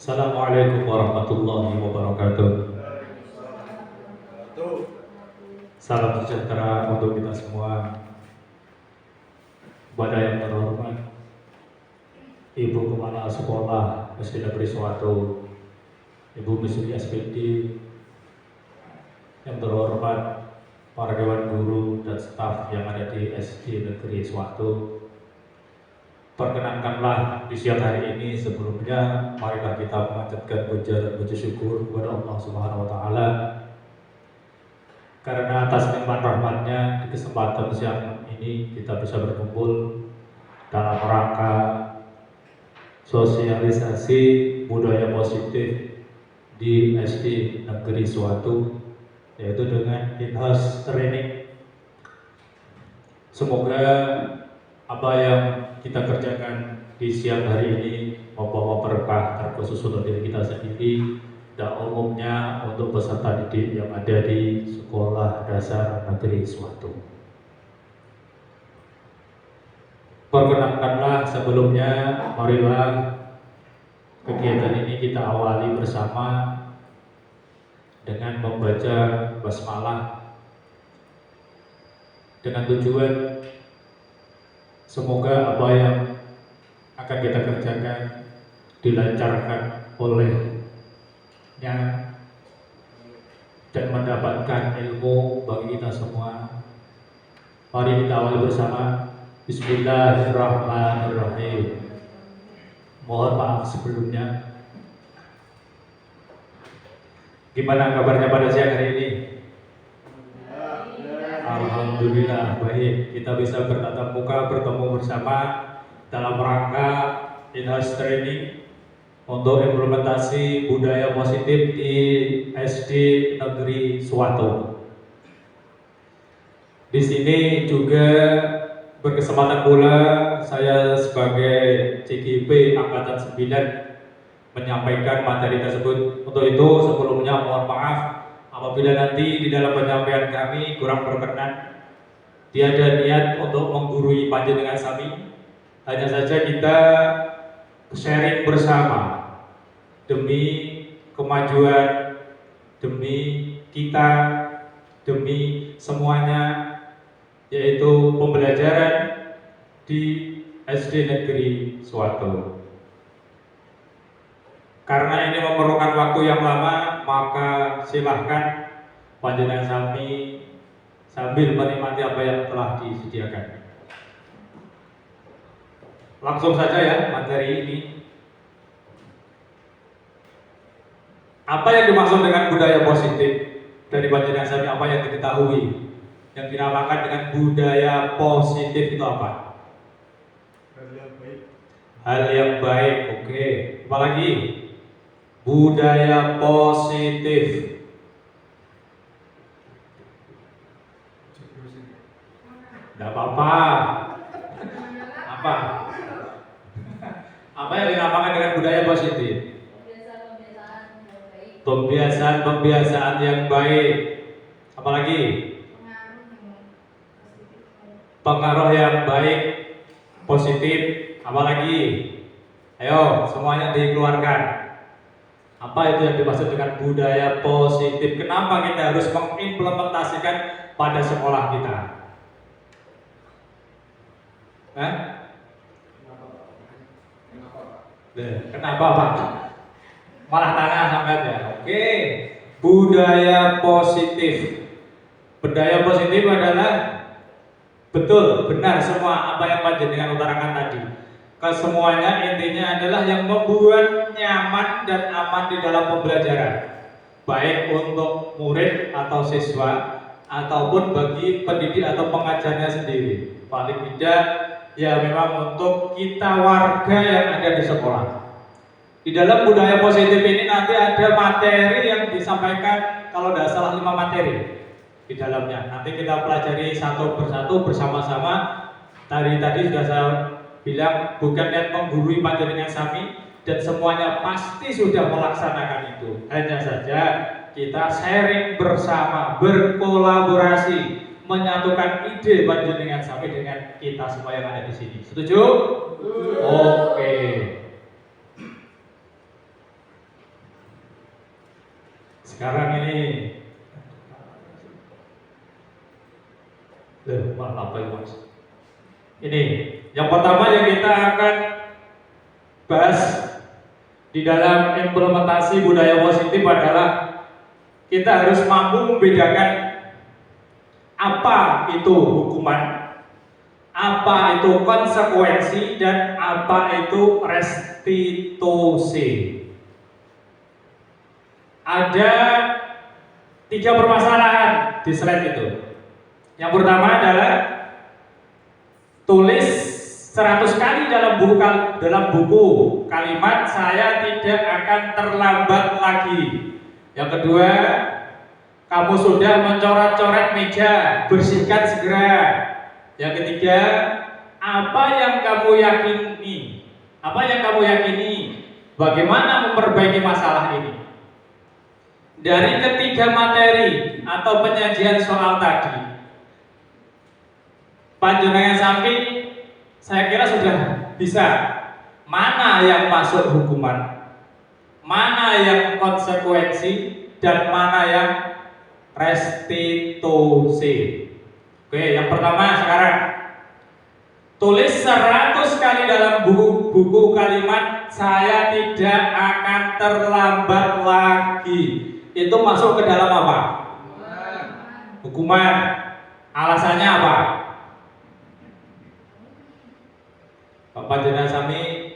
Assalamualaikum warahmatullahi wabarakatuh. Salam sejahtera untuk kita semua. Kepada yang terhormat Ibu Kepala Sekolah SD Negeri Suwatu, Ibu Misri SPD, yang terhormat para dewan guru dan staf yang ada di SD Negeri Suwatu. Perkenankanlah di siang hari ini sebelumnya marilah kita memanjatkan puja dan puji syukur kepada Allah Subhanahu wa taala karena atas nikmat rahmatnya di kesempatan siang ini kita bisa berkumpul dalam rangka sosialisasi budaya positif di SD Negeri Suwatu, yaitu dengan in-house training. Semoga apa yang kita kerjakan di siang hari ini membawa berkah terkhusus untuk diri kita sendiri dan umumnya untuk peserta didik yang ada di Sekolah Dasar Negeri Suwatu. Perkenankanlah sebelumnya, marilah kegiatan ini kita awali bersama dengan membaca basmalah dengan tujuan semoga apa yang akan kita kerjakan dilancarkan olehnya dan mendapatkan ilmu bagi kita semua. Mari kita awali bersama. Bismillahirrahmanirrahim. Mohon maaf sebelumnya. Gimana kabarnya pada siang hari ini? Alhamdulillah baik. Kita bisa bertatap muka bertemu bersama dalam rangka in-house training untuk implementasi budaya positif di SD Negeri Suwatu. Di sini juga berkesempatan pula saya sebagai CGP Angkatan 9 menyampaikan materi tersebut. Untuk itu sebelumnya mohon maaf apabila nanti di dalam penyampaian kami kurang berkenan. Tiada niat untuk menggurui panjenengan sami, hanya saja kita sharing bersama demi kemajuan, demi kita, demi semuanya, yaitu pembelajaran di SD Negeri Suwatu. Karena ini memerlukan waktu yang lama, maka silahkan panjenengan sami sambil menikmati apa yang telah disediakan. Langsung saja ya materi ini. Apa yang dimaksud dengan budaya positif dari panjenengan sami? Apa yang diketahui yang dinamakan dengan budaya positif itu apa? Hal yang baik. Hal yang baik, oke. Apa lagi? Budaya positif. Tidak apa-apa. Apa? Apa yang dinamakan dengan budaya positif? Pembiasaan yang baik. Apalagi? Pengaruh yang baik, positif. Apalagi? Ayo, semuanya dikeluarkan. Apa itu yang dimaksud dengan budaya positif? Kenapa kita harus mengimplementasikan pada sekolah kita? Kenapa Pak? Malah tanya sampai ya. Oke, budaya positif. Budaya positif adalah betul, benar semua apa yang panjenengan utarakan tadi. Kesemuanya intinya adalah yang membuat nyaman dan aman di dalam pembelajaran, baik untuk murid atau siswa ataupun bagi pendidik atau pengajarnya sendiri. Paling tidak ya memang untuk kita warga yang ada di sekolah. Di dalam budaya positif ini nanti ada materi yang disampaikan, kalau tidak salah 5 materi di dalamnya. Nanti kita pelajari satu persatu bersama-sama. Tadi sudah saya bilang bukan niat menggurui panjenengan sami dan semuanya pasti sudah melaksanakan itu. Hanya saja kita sharing bersama, berkolaborasi, menyatukan ide panjenengan sami dengan kita semua yang ada di sini. Setuju? Oke. apa itu mas? Ini yang pertama yang kita akan bahas di dalam implementasi budaya positif adalah kita harus mampu membedakan apa itu hukuman, apa itu konsekuensi, dan apa itu restitusi. Ada 3 permasalahan di slide itu. Yang pertama adalah tulis 100 kali dalam buku kalimat saya tidak akan terlambat lagi. Yang kedua, kamu sudah mencoret-coret meja, bersihkan segera. Yang ketiga, apa yang kamu yakini? Apa yang kamu yakini? Bagaimana memperbaiki masalah ini? Dari ketiga materi atau penyajian soal tadi, panjenengan sami saya kira sudah bisa mana yang masuk hukuman, mana yang konsekuensi, dan mana yang restitusi. Oke, yang pertama sekarang tulis 100 kali dalam buku kalimat saya tidak akan terlambat lagi. Itu masuk ke dalam apa? Hukuman. Alasannya apa? Bapak Jenderal Sami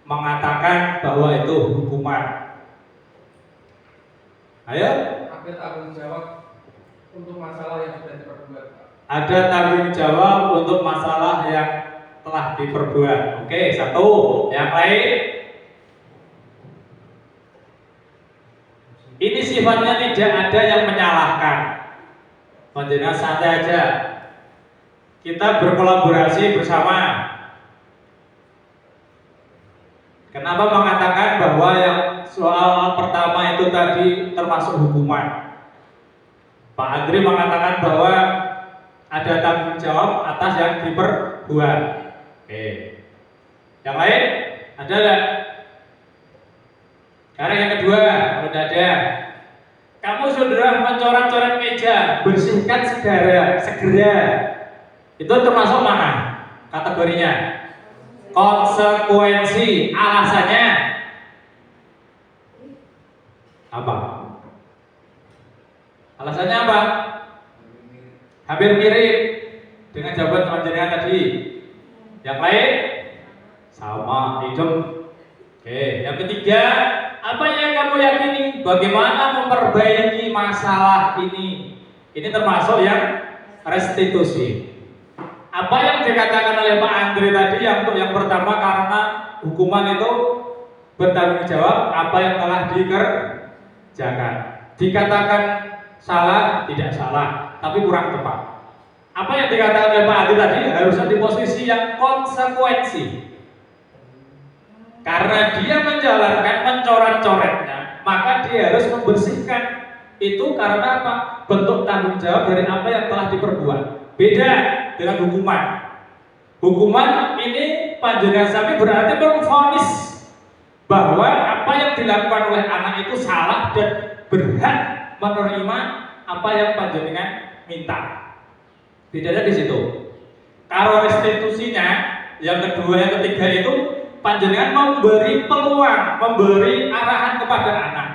mengatakan bahwa itu hukuman. Ayo. Ada tanggung jawab untuk masalah yang sudah diperbuat. Ada tanggung jawab untuk masalah yang telah diperbuat. Oke, satu. Yang lain? Ini sifatnya tidak ada yang menyalahkan. Panjenengan santai aja. Kita berkolaborasi bersama. Kenapa mengatakan bahwa yang soal pertama itu tadi termasuk hukuman? Pak Andri mengatakan bahwa ada tanggung jawab atas yang diperbuat. Oke. Yang lain? Ada nggak? Sekarang yang kedua, kalau ada, kamu sudah mencoret-coret meja, bersihkan segera. Itu termasuk mana kategorinya? Konsekuensi. Alasannya apa? Alasannya apa? Hampir mirip dengan jawaban panjenengan tadi. Yang lain? Sama, hidup. Oke, yang ketiga, apa yang kamu yakini? Bagaimana memperbaiki masalah ini? Ini termasuk yang restitusi. Apa yang dikatakan oleh Pak Andri tadi untuk yang pertama karena hukuman itu bertanggung jawab apa yang telah dikerjakan. Dikatakan salah, tidak salah, tapi kurang tepat. Apa yang dikatakan oleh Pak Andri tadi harusnya di posisi yang konsekuensi. Karena dia menjalankan mencoret-coretnya, maka dia harus membersihkan. Itu karena apa? Bentuk tanggung jawab dari apa yang telah diperbuat. Beda dengan hukuman. Hukuman ini panjenengan sami berarti memvonis bahwa apa yang dilakukan oleh anak itu salah dan berhak menerima apa yang panjenengan minta. Bedanya di situ. Kalau restitusinya yang kedua, yang ketiga itu panjenengan memberi peluang, memberi arahan kepada anak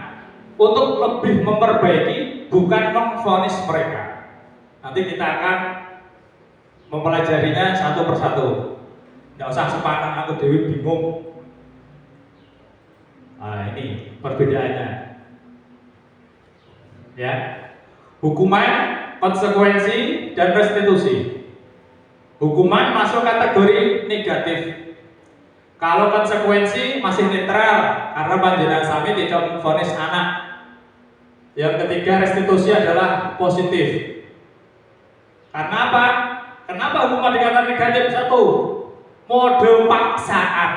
untuk lebih memperbaiki, bukan memvonis mereka. Nanti kita akan mempelajarinya satu persatu. Tidak usah sepanjang aku dewi bingung. Nah, ini perbedaannya. Ya, hukuman, konsekuensi, dan restitusi. Hukuman masuk kategori negatif. Kalau konsekuensi masih netral karena panjenengan sami tidak memvonis anak. Yang ketiga, restitusi adalah positif. Karena apa? Kenapa hukuman dikatakan negatif? Satu, mode paksaan.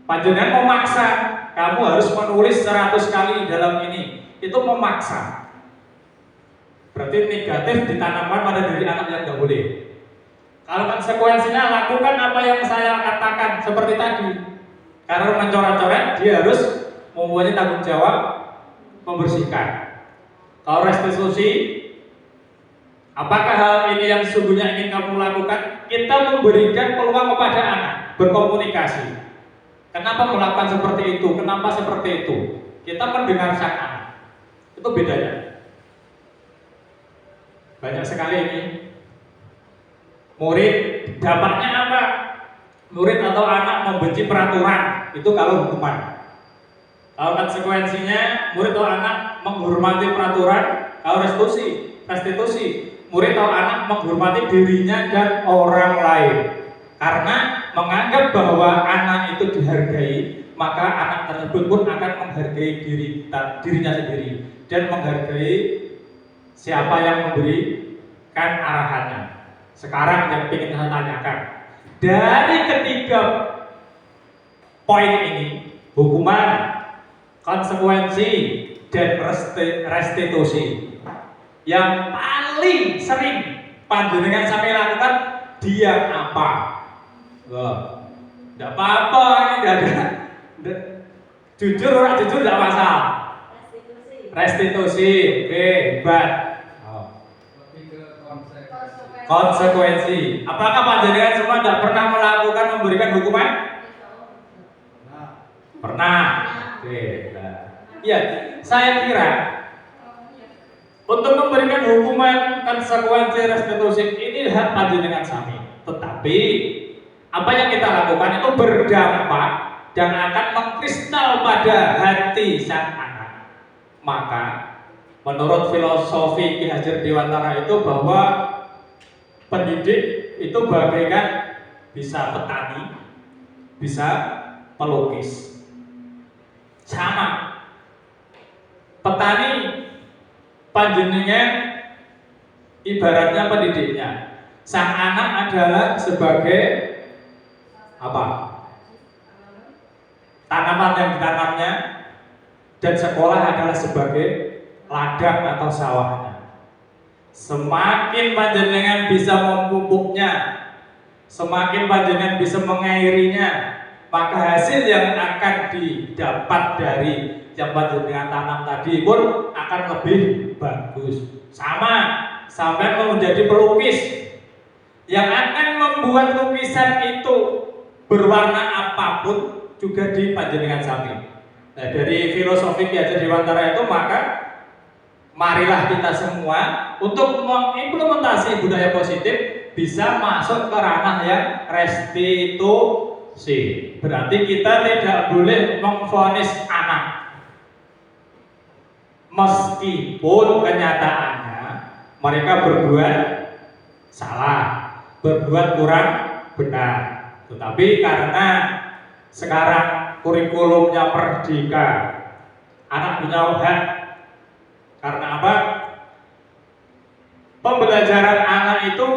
Panjenengan memaksa, kamu harus menulis 100 kali dalam ini. Itu memaksa. Berarti negatif ditanamkan pada diri anak yang tidak boleh. Kalau konsekuensinya, lakukan apa yang saya katakan seperti tadi. Karena mencoret-coret, dia harus mempunyai tanggung jawab membersihkan. Kalau restitusi, Apakah hal ini yang sesungguhnya ingin kamu lakukan? Kita memberikan peluang kepada anak berkomunikasi. Kenapa melakukan seperti itu? Kenapa seperti itu? Kita mendengar sang anak. Itu bedanya. Banyak sekali ini murid dapatnya apa? Murid atau anak membenci peraturan, itu kalau hukuman. Kalau konsekuensinya murid atau anak menghormati peraturan, kalau restitusi, murid atau anak menghormati dirinya dan orang lain. Karena menganggap bahwa anak itu dihargai, maka anak tersebut pun akan menghargai dirinya sendiri dan menghargai siapa yang memberikan arahannya. Sekarang yang ingin saya tanyakan, dari ketiga poin ini, hukuman, konsekuensi, dan restitusi, yang paling sering panjenengan sampai lakukan dia apa? Tidak apa-apa, ini tidak ada. Jujur orang jujur tidak masalah. Restitusi, oke, hebat. Lebih ke Konsekuensi. Apakah panjenengan semua tidak pernah melakukan memberikan hukuman? Pernah. Oke. Nah. Ya, saya kira untuk memberikan hukuman, konsekuensi, restitusi ini hak panjenengan sami. Tetapi apa yang kita lakukan itu berdampak dan akan mengkristal pada hati sang anak. Maka menurut filosofi Ki Hajar Dewantara itu bahwa pendidik itu bagaikan bisa petani, bisa pelukis. Sama. Petani panjenengan ibaratnya pendidiknya. Sang anak adalah sebagai apa? Tanaman yang ditanamnya, dan sekolah adalah sebagai ladang atau sawahnya. Semakin panjenengan bisa memupuknya, semakin panjenengan bisa mengairinya, maka hasil yang akan didapat dari yang panjenengan tanam tadi pun akan lebih bagus. Sama, sampai menjadi pelukis yang akan membuat lukisan itu berwarna apapun juga di panjenengan sami. Nah, dari filosofi Ki Hajar Dewantara itu, maka marilah kita semua untuk mengimplementasi budaya positif bisa masuk ke ranah yang restitusi. Berarti kita tidak boleh memvonis anak, meskipun kenyataannya mereka berbuat salah, berbuat kurang benar. Tetapi karena sekarang kurikulumnya merdeka, anak punya hak. Karena apa? Pembelajaran anak itu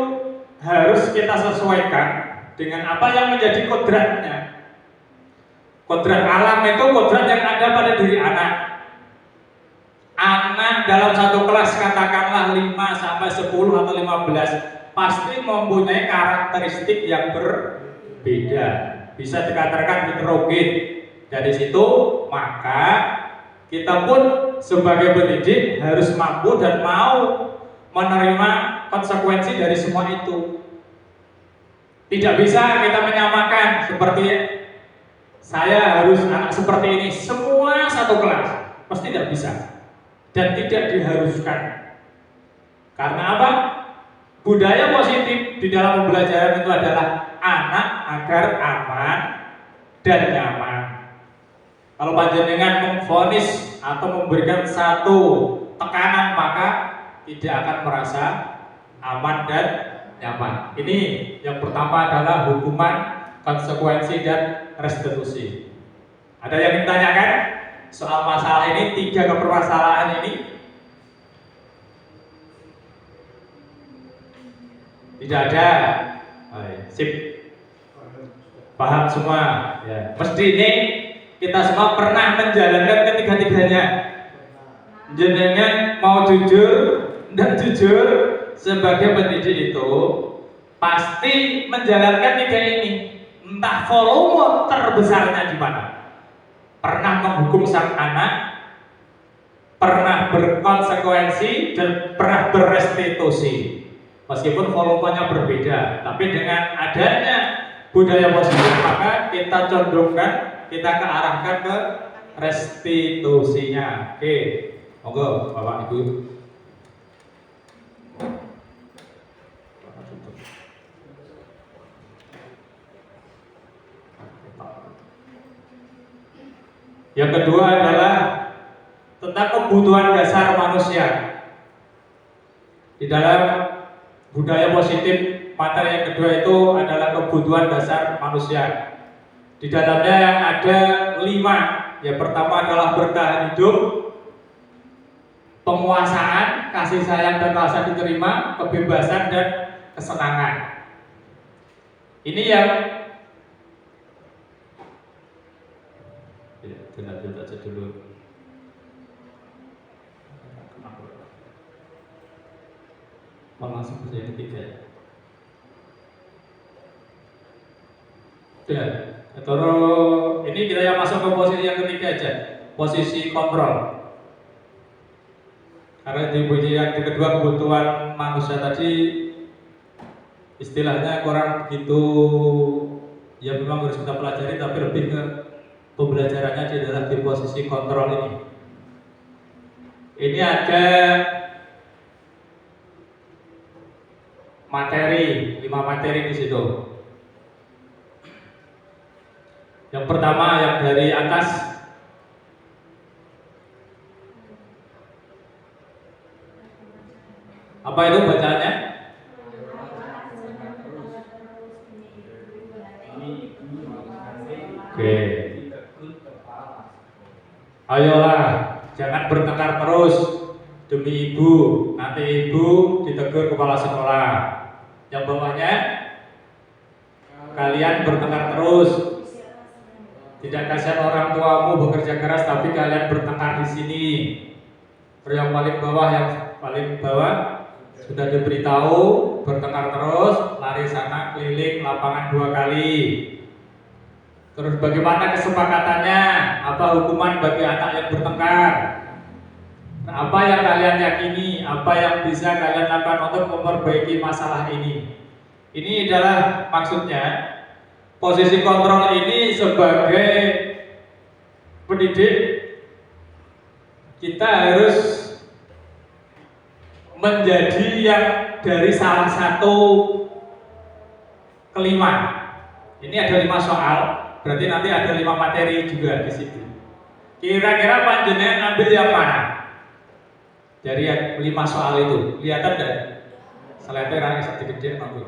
harus kita sesuaikan dengan apa yang menjadi kodratnya. Kodrat alam itu kodrat yang ada pada diri anak. Anak dalam satu kelas katakanlah 5 sampai 10 atau 15 pasti mempunyai karakteristik yang berbeda. Bisa dikatakan heterogen. Dari situ maka kita pun sebagai pendidik harus mampu dan mau menerima konsekuensi dari semua itu. Tidak bisa kita menyamakan seperti saya harus anak seperti ini semua satu kelas, pasti tidak bisa dan tidak diharuskan. Karena apa? Budaya positif di dalam pembelajaran itu adalah anak agar aman dan nyaman. Kalau panjenengan memvonis atau memberikan satu tekanan, maka tidak akan merasa aman dan nyaman. Ini yang pertama adalah hukuman, konsekuensi, dan restitusi. Ada yang ditanyakan soal masalah ini, 3 permasalahan ini? Tidak ada. Sip. Paham semua? Ya. Mesti ini kita semua pernah menjalankan ketiga-tiganya. Jenengan mau jujur, tidak jujur sebagai pendidik itu pasti menjalankan 3 ini. Entah volume terbesarnya di mana. Pernah menghukum sang anak, pernah berkonsekuensi, dan pernah berestitusi. Meskipun volumenya berbeda, tapi dengan adanya budaya positif maka kita condongkan, kita kearahkan ke restitusinya. Oke, monggo Bapak Ibu. Yang kedua adalah tentang kebutuhan dasar manusia. Di dalam budaya positif, materi yang kedua itu adalah kebutuhan dasar manusia. Di dalamnya yang ada 5. Yang pertama adalah bertahan hidup, penguasaan, kasih sayang dan rasa diterima, kebebasan dan kesenangan. Ini yang lanjut aja dulu. Langsung ke yang ketiga. Sudah. Terus ini kita yang masuk ke posisi yang ketiga aja, posisi kontrol. Karena di posisi yang kedua kebutuhan manusia tadi istilahnya kurang begitu, ya memang harus kita pelajari, tapi lebih ke pembelajarannya di dalam di posisi kontrol ini. Ini ada materi, 5 materi di situ. Yang pertama yang dari atas, apa itu bacaannya? Oke. Ayolah, jangan bertengkar terus demi ibu. Nanti ibu ditegur kepala sekolah. Yang bawahnya, kalian bertengkar terus. Tidak kasihan orang tuamu bekerja keras, tapi kalian bertengkar di sini. Yang paling bawah sudah diberitahu bertengkar terus, lari sana keliling lapangan 2 kali. Terus bagaimana kesepakatannya? Apa hukuman bagi anak yang bertengkar? Apa yang kalian yakini? Apa yang bisa kalian lakukan untuk memperbaiki masalah ini? Ini adalah maksudnya posisi kontrol ini sebagai pendidik kita harus menjadi yang dari salah satu ke-5. Ini ada 5 soal, berarti nanti ada 5 materi juga di situ. Kira-kira panjenengan ambil yang mana? Dari yang 5 soal itu, kelihatan enggak? Slide-nya rada gede-gede mampu.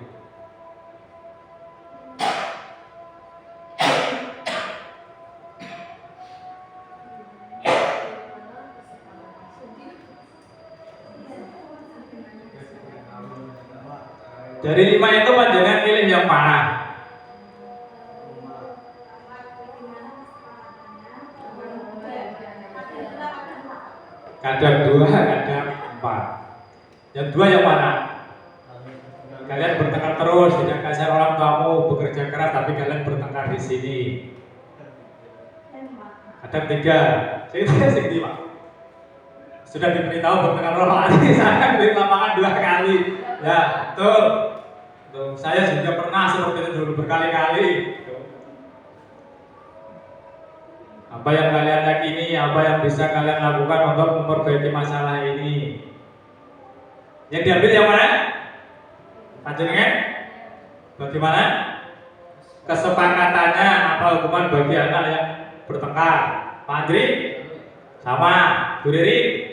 Dari 5 itu panjenengan pilih yang mana? Kadang 2, kadang 4. Yang 2 yang mana? Kalian bertengkar terus, tidak kasihan orang tuamu bekerja keras, tapi kalian bertengkar di sini. Kadang 3. Sing 5. Sudah diberitahu bertengkar terus, saya di lapangan 2 kali. Ya, betul. Tuh, saya juga pernah seperti itu dulu berkali-kali. Apa yang kalian yakini, apa yang bisa kalian lakukan untuk memperbaiki masalah ini? Yang diambil yang mana? Panjenengan? Bagaimana? Kesepakatannya apa hukuman bagi anak yang bertengkar? Pak Andri? Sama. Bu Riri?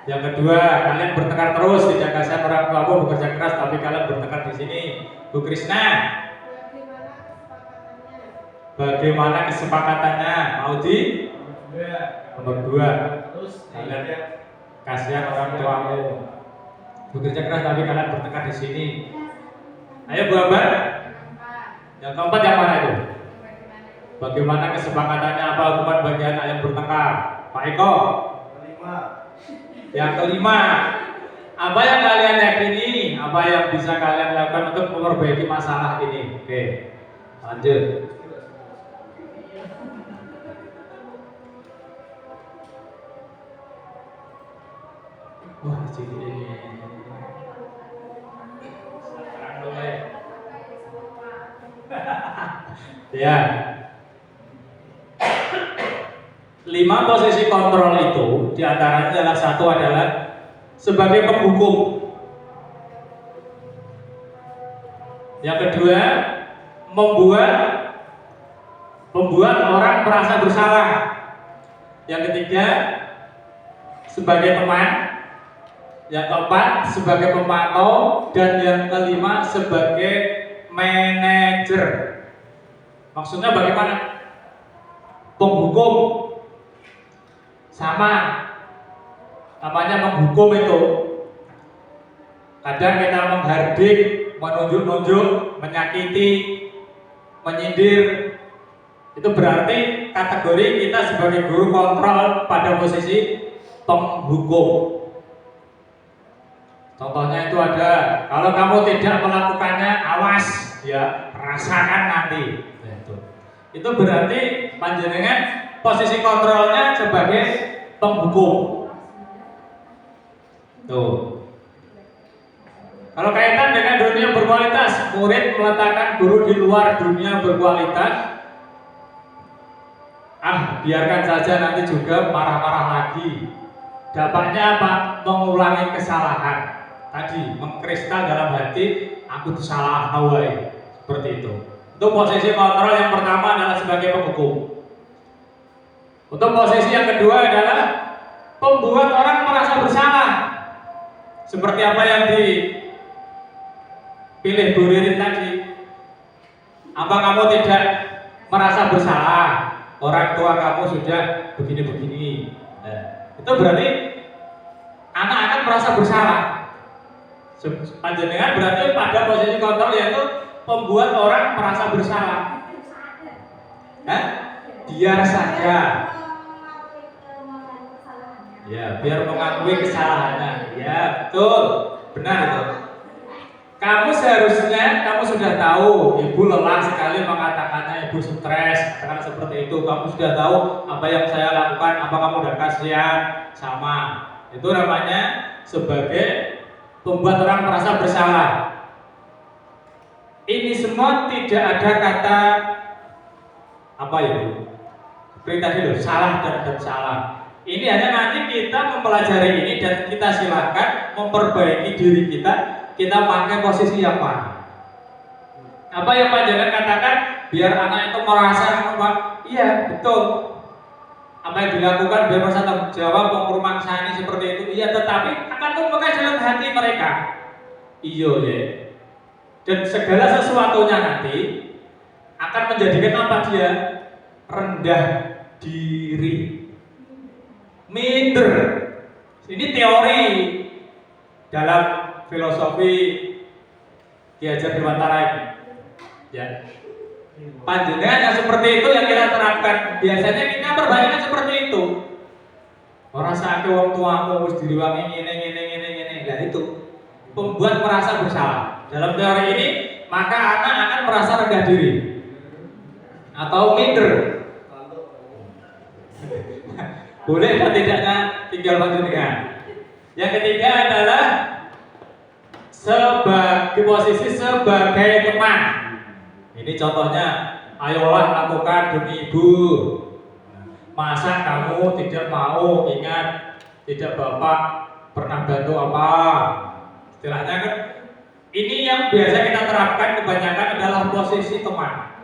Yang kedua, kalian bertengkar terus, tidak kasihan orang tuamu bekerja keras, tapi kalian bertengkar di sini. Bu Krisna? Bagaimana kesepakatannya? Mau di? Nomor 2. Kalian kasihan orang tuamu bekerja keras, tapi kalian bertengkar di sini. Ayo Bu Ambar. Yang keempat yang mana itu? Bagaimana kesepakatannya? Apa hukuman bagi anak yang bertengkar? Pak Eko. Yang kelima, apa yang kalian yakini? Apa yang bisa kalian lakukan untuk memperbaiki masalah ini? Oke, lanjut. Wah, jadi ini. Ya. 5 posisi kontrol itu diantaranya adalah satu adalah sebagai penghukum. Yang kedua, membuat orang merasa bersalah. Yang ketiga, sebagai teman. Yang keempat, sebagai pemantau. Dan yang kelima, sebagai manajer. Maksudnya bagaimana? Penghukum sama, namanya menghukum itu kadang kita menghardik, menunjuk-nunjuk, menyakiti, menyindir. Itu berarti kategori kita sebagai guru kontrol pada posisi penghukum. Contohnya itu ada, kalau kamu tidak melakukannya, awas ya, rasakan nanti. Itu berarti panjenengan posisi kontrolnya sebagai penghukum. Tuh. Kalau kaitan dengan dunia berkualitas, murid meletakkan guru di luar dunia berkualitas. Biarkan saja nanti juga marah-marah lagi. Dampaknya apa? Mengulangi kesalahan. Tadi mengkristal dalam hati, aku tuh salah Hawaii. Seperti itu. Untuk posisi kontrol yang pertama adalah sebagai penghukum. Untuk posisi yang kedua adalah membuat orang merasa bersalah. Seperti apa yang dipilih Bu Ririn tadi. Apa kamu tidak merasa bersalah? Orang tua kamu sudah begini-begini. Itu berarti anak akan merasa bersalah. Panjenengan berarti pada posisi kontrol yaitu membuat orang merasa bersalah. Biar saja. Ya, biar mengakui kesalahannya. Ya, betul. Benar itu. Kamu seharusnya, kamu sudah tahu, ibu lelah sekali mengatakannya, ibu stres, katakan seperti itu. Kamu sudah tahu apa yang saya lakukan, apa kamu udah kasihan, sama. Itu namanya sebagai membuat orang merasa bersalah. Ini semua tidak ada kata apa ya? Seperti tadi loh, salah dan salah. Ini hanya nanti kita mempelajari ini dan kita silakan memperbaiki diri kita pakai posisi yang mana. Apa yang panjenengan katakan biar anak itu merasa iya betul. Apa yang dilakukan biar merasa tanggung jawab, mempermaksani seperti itu. Iya, tetapi akan tumbuhkan dalam hati mereka. Iya ya. Dan segala sesuatunya nanti akan menjadikan apa dia? Rendah diri. Minder. Ini teori dalam filosofi Ki Hajar Dewantara ini. Ya. Panjenengan yang seperti itu yang kita terapkan. Biasanya kita perbaikan seperti itu. Orang sakit wong tuamu wis diriwangi ngene. Nah itu membuat merasa bersalah. Dalam teori ini maka anak akan merasa rendah diri atau minder. Boleh atau tidaknya tinggal panjenengan. Yang ketiga adalah sebagai posisi sebagai teman. Ini contohnya, ayolah lakukan demi ibu. Masa kamu tidak mau ingat tidak bapak pernah bantu apa? Istilahnya kan ini yang biasa kita terapkan kebanyakan adalah posisi teman.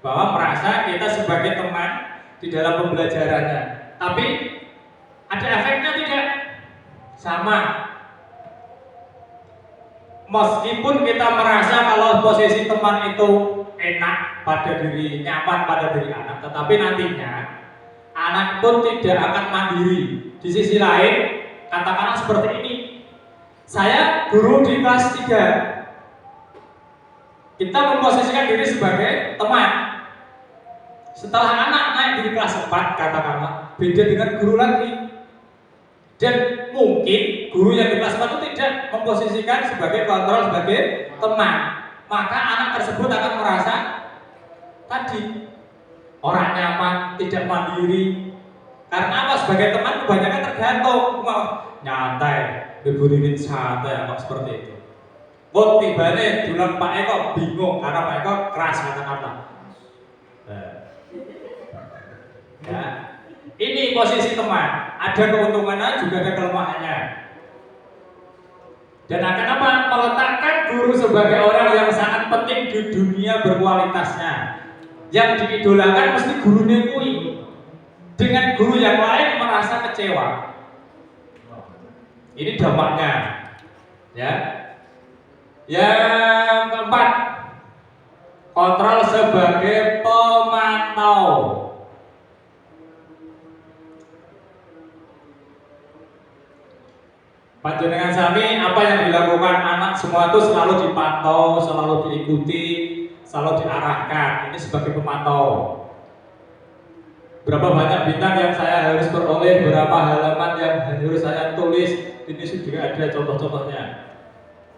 Bahwa merasa kita sebagai teman di dalam pembelajarannya. Tapi ada efeknya tidak? Sama. Meskipun kita merasa kalau posisi teman itu enak pada diri, nyaman pada diri anak, tetapi nantinya anak pun tidak akan mandiri. Di sisi lain, katakanlah seperti ini. Saya guru di kelas 3. Kita memposisikan diri sebagai teman. Setelah anak naik di kelas 4, katakanlah, beda dengan guru lagi. Dan mungkin guru yang di kelas 4 itu tidak memposisikan sebagai kontrol, sebagai teman. Maka anak tersebut akan merasa tadi orang nyaman, tidak mandiri. Karena apa? Sebagai teman kebanyakan tergantung, nyantai, diberiin santai, apa seperti itu. Kok tibane bilang Pak Eko bingung karena Pak Eko keras kata-kata. Ya. Ini posisi teman. Ada keuntungannya juga ada kelemahannya. Dan akan apa? Meletakkan guru sebagai orang yang sangat penting di dunia berkualitasnya. Yang diidolakan mesti gurunya kui. Dengan guru yang lain merasa kecewa. Ini dampaknya. Ya. Yang keempat, kontrol sebagai pemantau. Panjenengan sami apa yang dilakukan anak semua itu selalu dipantau, selalu diikuti, selalu diarahkan. Ini sebagai pemantau. Berapa banyak bintang yang saya harus peroleh, berapa halaman yang harus saya tulis, ini sudah ada contoh-contohnya.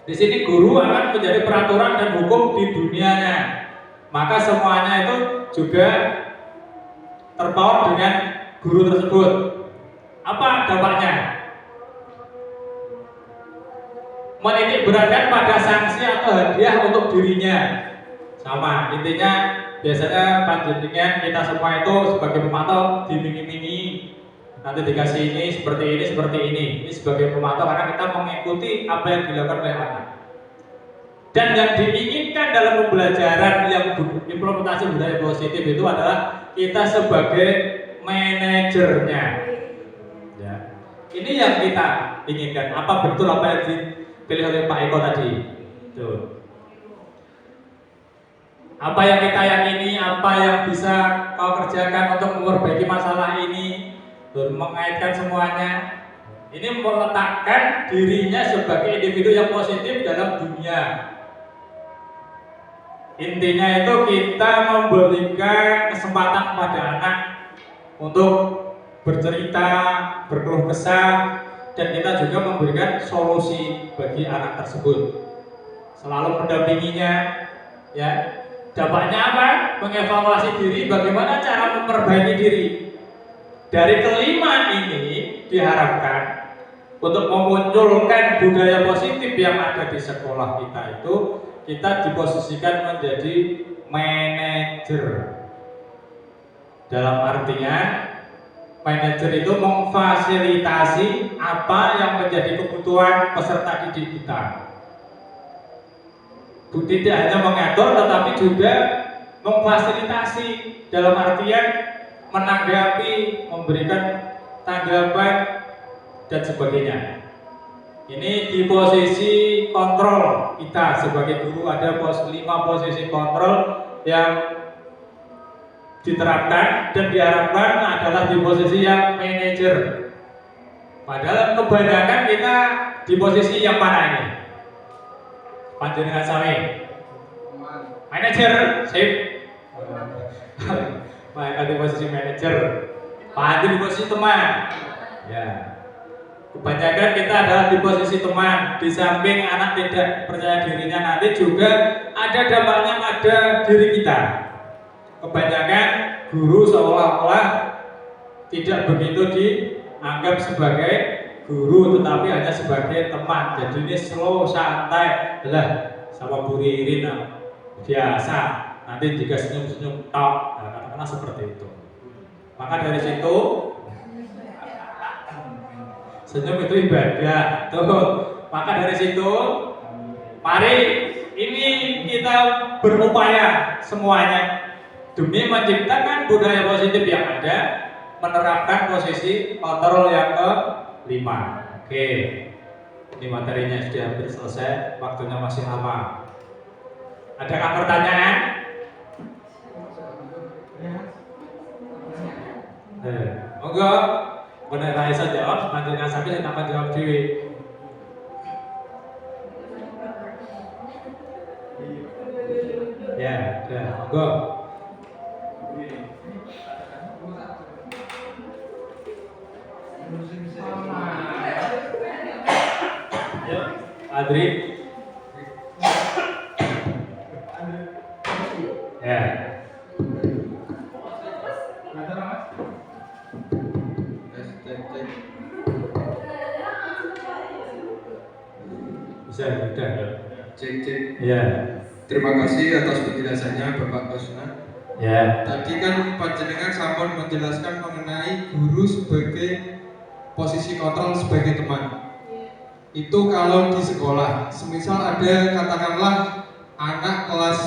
Di sini guru akan menjadi peraturan dan hukum di dunianya. Maka semuanya itu juga terpaut dengan guru tersebut. Apa dampaknya? Menitik beratkan pada sanksi atau hadiah untuk dirinya. Sama, intinya biasanya panjenengan kita semua itu sebagai pemantau dimingi-mingi. Nanti dikasih ini seperti ini, seperti ini. Ini sebagai pemantau karena kita mengikuti apa yang dilakukan oleh anak. Dan yang diinginkan dalam pembelajaran yang implementasi budaya positif itu adalah kita sebagai manajernya. Ya. Ini yang kita inginkan. Apa betul apa yang dipilih oleh Pak Eko tadi? Tuh. Apa yang kita yakini, apa yang bisa kau kerjakan untuk memperbaiki masalah ini, dan mengaitkan semuanya. Ini meletakkan dirinya sebagai individu yang positif dalam dunia. Intinya itu kita memberikan kesempatan kepada anak untuk bercerita, berkeluh kesah, dan kita juga memberikan solusi bagi anak tersebut. Selalu mendampinginya, ya. Dampaknya apa? Mengevaluasi diri, bagaimana cara memperbaiki diri. Dari kelima ini diharapkan untuk memunculkan budaya positif yang ada di sekolah kita itu, kita diposisikan menjadi manajer. Dalam artian manajer itu memfasilitasi apa yang menjadi kebutuhan peserta didik kita. Tidak hanya mengatur tetapi juga memfasilitasi dalam artian menanggapi, memberikan tanggapan dan sebagainya. Ini di posisi kontrol kita sebagai guru ada 5 posisi kontrol yang diterapkan dan diharapkan adalah di posisi yang manajer. Padahal kebanyakan kita di posisi yang mana ini? Panjenengan sami manajer, sip. Baik, di posisi manajer. Pak di posisi teman. Ya. Kebanyakan kita adalah di posisi teman. Di samping anak tidak percaya dirinya, nanti juga ada dampaknya pada diri kita. Kebanyakan guru seolah-olah tidak begitu dianggap sebagai guru, tetapi hanya sebagai teman. Jadi ini slow, santai, lah sama Bu Ririn biasa. Nanti juga senyum-senyum tok, katakanlah seperti itu. Maka dari situ senyum itu ibadah. Tuh. Maka dari situ mari ini kita berupaya semuanya demi menciptakan budaya positif yang ada, menerapkan posisi kontrol yang ke-5. Oke. Ini materinya sudah hampir selesai, waktunya masih lama. Adakah pertanyaan? Monggo, benar Raisa jawab, panjenengan sampai saya tambah jawab dewi. Ya, sudah, monggo. Adri. Ya. Bisa, sudah. Cek. Ya. Terima kasih atas penjelasannya Bapak Basuna. Ya. Tadi kan panjenengan sampun menjelaskan mengenai guru sebagai posisi kontrol sebagai teman. Itu kalau di sekolah, semisal ada katakanlah anak kelas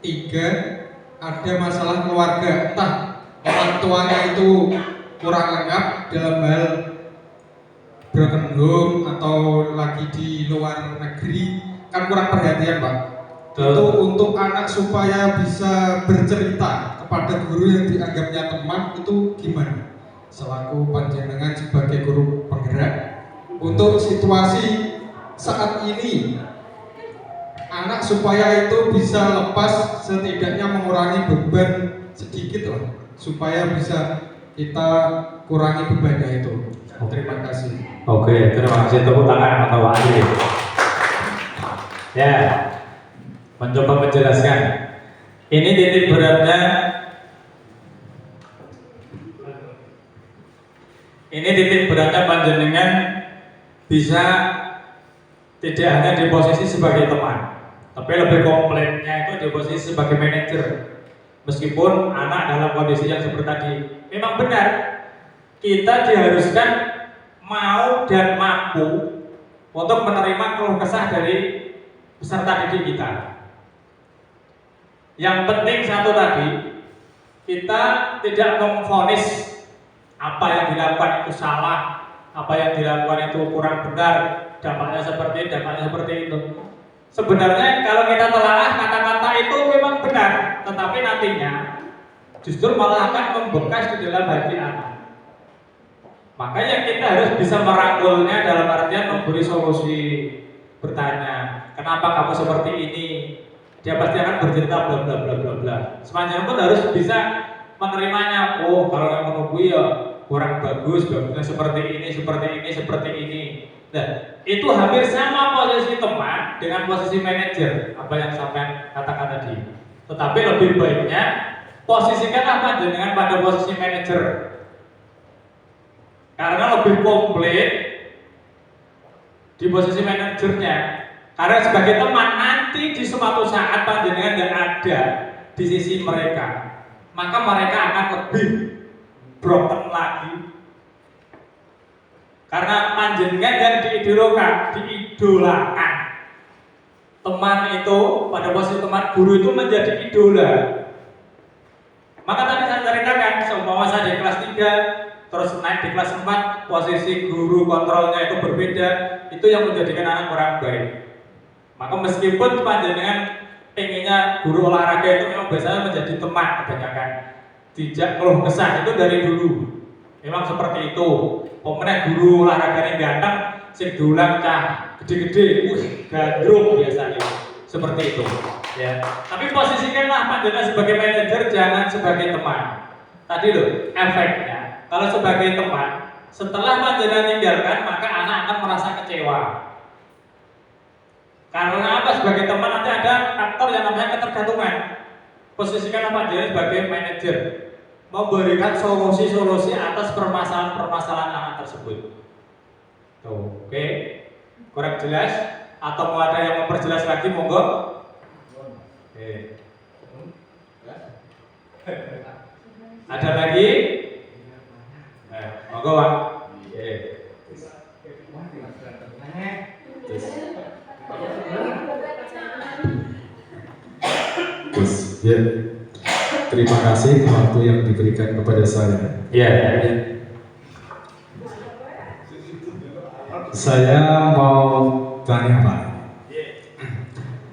3 ada masalah keluarga, entah orang tuanya itu kurang lengkap dalam hal broken home atau lagi di luar negeri, kan kurang perhatian Pak. Itu untuk anak supaya bisa bercerita kepada guru yang dianggapnya teman itu gimana? Selaku panjenengan sebagai guru penggerak untuk situasi saat ini, anak supaya itu bisa lepas, setidaknya mengurangi beban sedikit lah, supaya bisa kita kurangi bebannya itu. Terima kasih. Oke, terima kasih, tepuk tangan atau Pak Adi. Ya, mencoba menjelaskan. Ini titik beratnya. Ini titik beratnya panjenengan bisa tidak hanya di posisi sebagai teman, tapi lebih komplainnya itu di posisi sebagai manajer. Meskipun anak dalam kondisi yang seperti tadi, memang benar kita diharuskan mau dan mampu untuk menerima keluh kesah dari peserta didik kita. Yang penting satu tadi, kita tidak memvonis apa yang dilakukan itu salah, apa yang dilakukan itu kurang benar, dampaknya seperti itu. Sebenarnya kalau kita telaah, kata-kata itu memang benar, tetapi nantinya justru malah akan membekas di dalam hati anak. Makanya kita harus bisa merangkulnya dalam artian memberi solusi, bertanya, kenapa kamu seperti ini? Dia pasti akan bercerita bla bla bla bla bla. Semuanya pun harus bisa menerimanya. Oh, kalau yang menunggu ya kurang bagus, bagusnya seperti ini, seperti ini, seperti ini. Nah, itu hampir sama posisi teman dengan posisi manajer, apa yang sampai katakan tadi. Tetapi lebih baiknya posisikanlah panjenengan pada posisi manajer, karena lebih komplit di posisi manajernya. Karena sebagai teman nanti di suatu saat panjenengan tidak ada di sisi mereka, maka mereka akan lebih broken lagi. Karena panjenengan yang diidolakan. Teman itu pada posisi teman, guru itu menjadi idola. Maka tadi saya ceritakan, seumpama saya di kelas 3 terus naik di kelas 4, posisi guru kontrolnya itu berbeda, itu yang menjadikan anak kurang baik. Maka meskipun panjenengan pengennya guru olahraga itu memang biasanya menjadi teman kebanyakan, tidak keluh kesah itu dari dulu. Memang seperti itu. Pemenang guru olahraga ini ganteng, sing dolan cah gede-gede, gandrung biasanya. Seperti itu. Ya. Tapi posisikanlah panjenengan sebagai manajer, jangan sebagai teman. Tadi loh efeknya. Kalau sebagai teman, setelah panjenengan tinggalkan, maka anak akan merasa kecewa. Karena apa? Sebagai teman nanti ada faktor yang namanya ketergantungan. Posisikan panjenengan sebagai manajer, memberikan solusi-solusi atas permasalahan-permasalahan anak tersebut. Tuh, oke. Kurang jelas? Atau mau ada yang memperjelas lagi, monggo? Oke. Ada lagi? Monggo, Pak. Oke. Ya, terima kasih waktu yang diberikan kepada saya. Ya. Saya mau tanya Pak.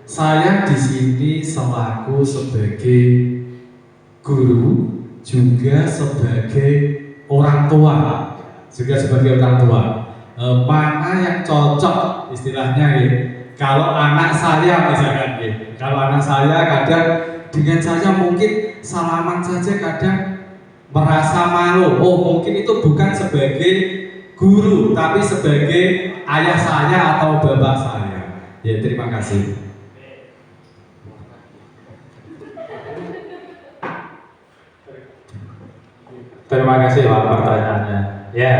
Saya di sini selaku sebagai guru, juga sebagai orang tua, mana yang cocok istilahnya ya? Kalau anak saya misalkan ya, kalau anak saya kadang dengan saya mungkin salaman saja kadang merasa malu. Oh, mungkin itu bukan sebagai guru, tapi sebagai ayah saya atau bapak saya. Ya, terima kasih. Terima kasih Pak pertanyaannya. Ya,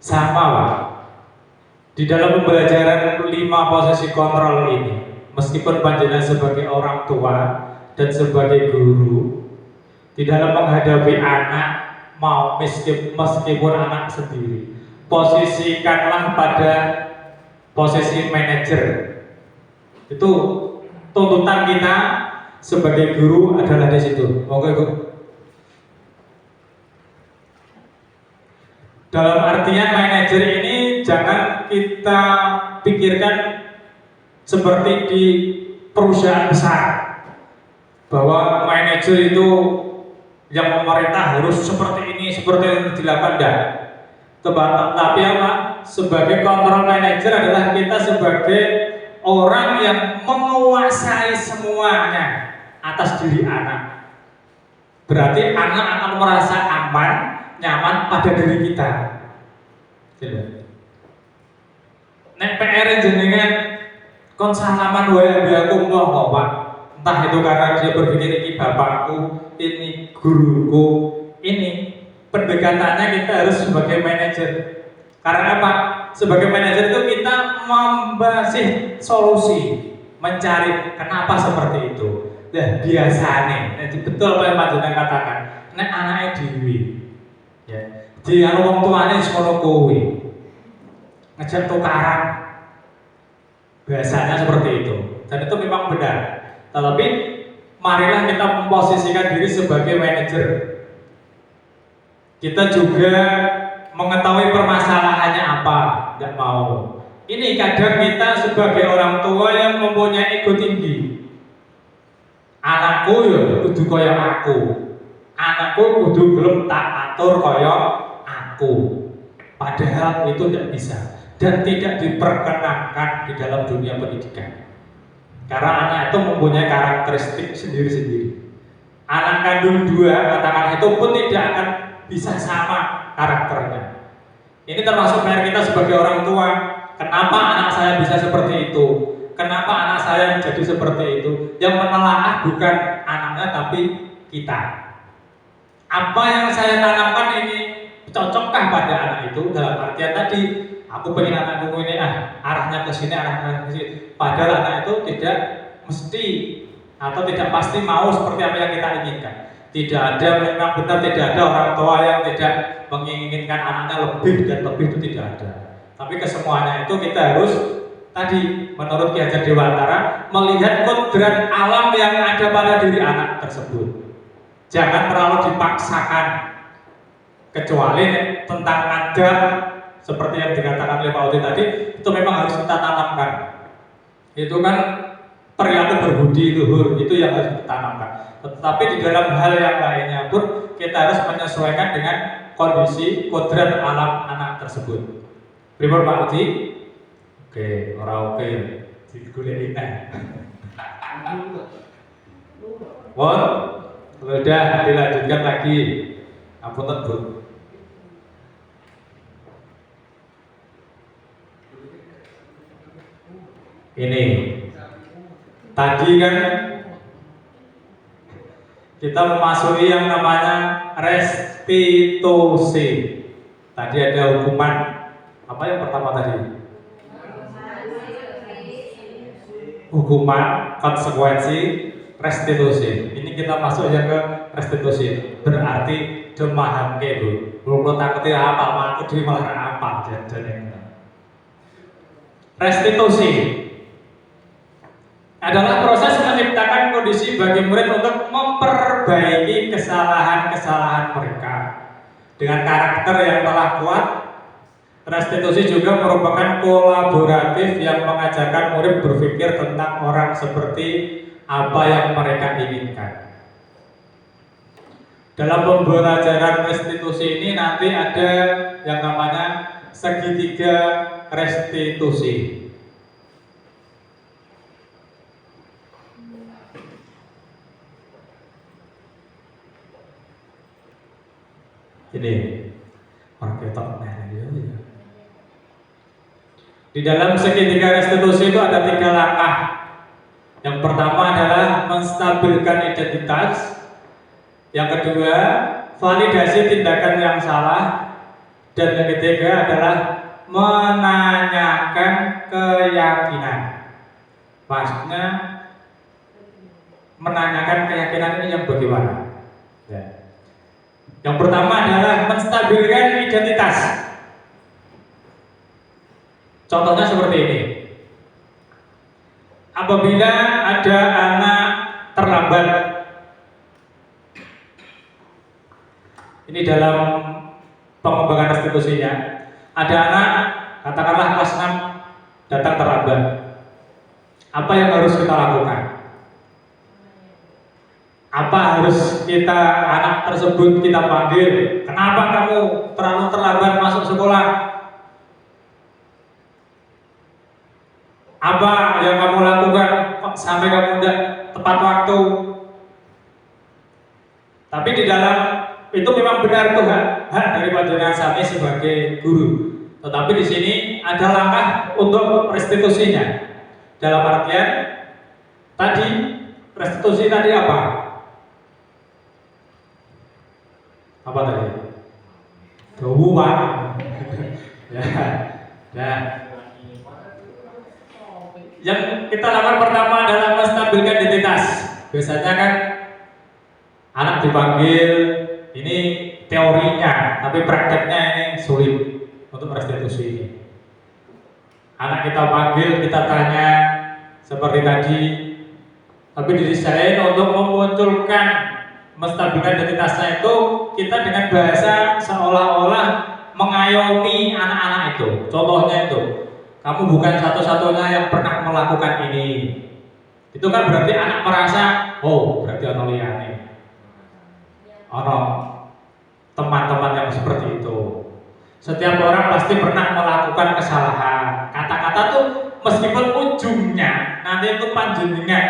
sama Pak. Di dalam pembelajaran 5 posisi kontrol ini, meskipun panjenengan sebagai orang tua dan sebagai guru, di dalam menghadapi anak, mau meskipun anak sendiri. Posisikanlah pada posisi manajer. Itu tuntutan kita sebagai guru adalah di situ. Oke, Bu. Dalam artian manajer ini jangan kita pikirkan seperti di perusahaan besar bahwa manajer itu yang pemerintah harus seperti ini dilakukan. Tapi apa? Sebagai control manager adalah kita sebagai orang yang menguasai semuanya atas diri anak. Berarti anak akan merasa aman, nyaman pada diri kita. Nek PR jenengan kon salaman wae aku kok Pak. Entah itu karena dia berpikir ini bapakku, ini guruku, ini pendekatannya kita harus sebagai manajer. Karena apa? Sebagai manajer itu kita membasih solusi, mencari kenapa seperti itu. Nah biasanya, betul apa yang Pak Jonan katakan, nek anaknya dewi, ya, di wong tuane sekolah kowe, ngejak tukaran, biasanya seperti itu. Dan itu memang benar. Tetapi marilah kita memposisikan diri sebagai manajer. Kita juga mengetahui permasalahannya apa, tidak mau. Ini kadang kita sebagai orang tua yang mempunyai ego tinggi. Anakku ya kudu kaya aku. Anakku kudu gelem tak atur kaya aku. Padahal itu tidak bisa dan tidak diperkenankan di dalam dunia pendidikan. Karena anak itu mempunyai karakteristik sendiri-sendiri. Anak kandung dua, katakan itu pun tidak akan bisa sama karakternya. Ini termasuk PR kita sebagai orang tua. Kenapa anak saya bisa seperti itu? Kenapa anak saya menjadi seperti itu? Yang menelaah bukan anaknya tapi kita. Apa yang saya tanamkan ini cocokkah pada anak itu? Dalam artian tadi, aku pengen anakku ini arahnya ke sini, arahnya ke sini. Padahal anak itu tidak mesti atau tidak pasti mau seperti apa yang kita inginkan. Tidak ada, memang benar tidak ada orang tua yang tidak menginginkan anaknya lebih dan lebih, itu tidak ada. Tapi kesemuanya itu kita harus tadi menurut Ki Hajar Dewantara melihat kodrat alam yang ada pada diri anak tersebut. Jangan terlalu dipaksakan, kecuali tentang adab seperti yang dikatakan oleh Pak Udi tadi, itu memang harus kita tanamkan. Itu kan perilaku berbudi luhur, itu yang harus ditanamkan. Tetapi di dalam hal yang lainnya pun kita harus menyesuaikan dengan kondisi kodrat alam anak tersebut. Pripun Pak Udi? Oke, oke. Digoleki neh. Won, sudah dilanjutkan lagi. Apunten, Bu. Ini tadi kan kita memasuki yang namanya restitusi. Tadi ada hukuman, apa yang pertama tadi? Hukuman, konsekuensi, restitusi. Ini kita masuk yang ke restitusi. Berarti demahamke Bu. Belum takutnya apa, aku di malah apa jadi. Restitusi adalah proses menciptakan kondisi bagi murid untuk memperbaiki kesalahan-kesalahan mereka dengan karakter yang telah kuat. Restitusi juga merupakan kolaboratif yang mengajarkan murid berpikir tentang orang seperti apa yang mereka inginkan. Dalam pembelajaran restitusi ini nanti ada yang namanya segitiga restitusi. Ini orang ketok ya. Di dalam segitiga restitusi itu ada 3 langkah. Yang pertama adalah menstabilkan identitas. Yang kedua, validasi tindakan yang salah. Dan yang ketiga adalah menanyakan keyakinan. Maksudnya menanyakan keyakinan ini yang bagaimana? Ya. Yang pertama adalah menstabilkan identitas. Contohnya seperti ini. Apabila ada anak terlambat, ini dalam pengembangan restitusinya, ada anak katakanlah kelas 6 datang terlambat. Apa yang harus kita lakukan? Apa harus kita anak tersebut kita panggil? Kenapa kamu terlalu terlambat masuk sekolah? Apa yang kamu lakukan sampai kamu tidak tepat waktu? Tapi di dalam itu memang benar tuh hak dari panjenengan sami sebagai guru. Tetapi di sini ada langkah untuk restitusinya. Dalam artian tadi restitusi tadi apa? Apa tadi? Uang. Ya. Ya. Yang kita lakukan pertama adalah menstabilkan identitas. Biasanya kan anak dipanggil, ini teorinya, tapi prakteknya ini sulit untuk restitusi ini. Anak kita panggil, kita tanya seperti tadi, tapi di sisi lain untuk memunculkan menstabilkan identitasnya itu kita dengan bahasa seolah-olah mengayomi anak-anak itu. Contohnya itu, kamu bukan satu-satunya yang pernah melakukan ini. Itu kan berarti anak merasa, oh berarti ono liyane. Ono teman-teman yang seperti itu. Setiap orang pasti pernah melakukan kesalahan. Kata-kata tuh meskipun ujungnya nanti itu panjenengan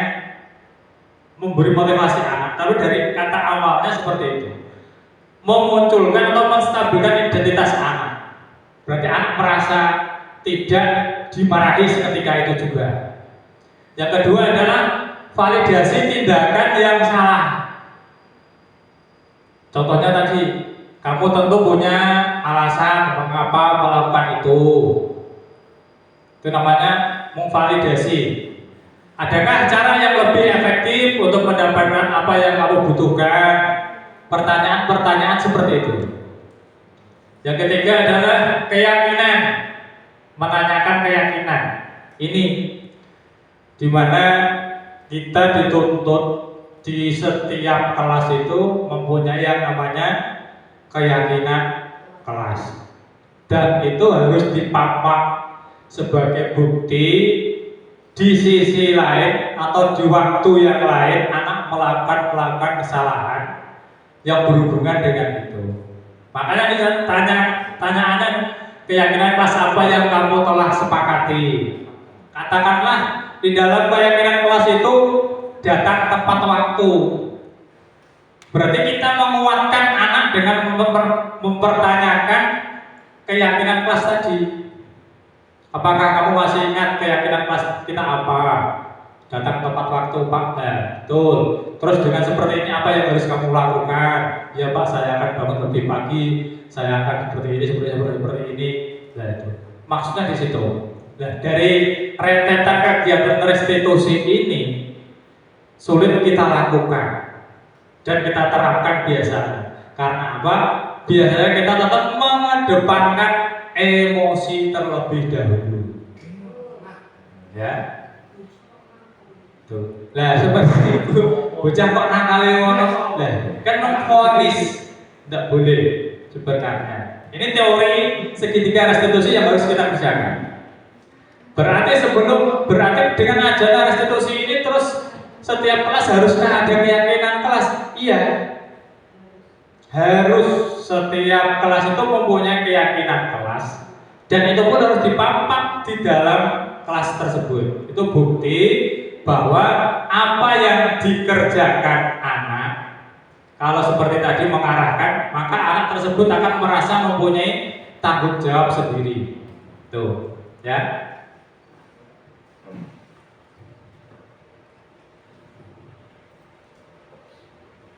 memberi motivasi anak, tapi dari kata awalnya seperti itu, memunculkan atau menstabilkan identitas anak. Berarti anak merasa tidak dimarahi seketika itu juga. Yang kedua adalah validasi tindakan yang salah. Contohnya tadi, kamu tentu punya alasan mengapa melakukan itu. Itu namanya memvalidasi. Adakah cara yang lebih efektif untuk mendapatkan apa yang kamu butuhkan? Pertanyaan-pertanyaan seperti itu. Yang ketiga adalah keyakinan. Menanyakan keyakinan. Ini dimana kita dituntut di setiap kelas itu mempunyai yang namanya keyakinan kelas, dan itu harus dipapak sebagai bukti di sisi lain atau di waktu yang lain anak melakukan kesalahan yang berhubungan dengan itu. Makanya ini tanyaannya keyakinan kelas apa yang kamu telah sepakati. Katakanlah di dalam keyakinan kelas itu datang tepat waktu. Berarti kita menguatkan anak dengan mempertanyakan keyakinan kelas tadi. Apakah kamu masih ingat keyakinan kelas kita apa? Datang tepat waktu, Pak. Nah, betul. Terus dengan seperti ini apa yang harus kamu lakukan? Ya Pak, saya akan bangun lebih pagi. Saya akan seperti ini, seperti ini. Nah itu. Maksudnya di situ. Nah, dari rentetan kegiatan restitusi ini sulit kita lakukan dan kita terapkan biasanya. Karena apa? Biasanya kita tetap mengedepankan emosi terlebih dahulu. Ya. Tuh. Nah, seperti itu. Bocah kok nakale ngono. Lah, kan memfonis tidak boleh sebenarnya. Ini teori segitiga restitusi yang harus kita kerjakan. Berarti dengan ajaran restitusi ini terus setiap kelas haruskah ada keyakinan kelas? Iya. Harus setiap kelas itu mempunyai keyakinan kelas, dan itu pun harus dipapak di dalam kelas tersebut. Itu bukti bahwa apa yang dikerjakan anak, kalau seperti tadi mengarahkan, maka anak tersebut akan merasa mempunyai tanggung jawab sendiri. Tuh, ya.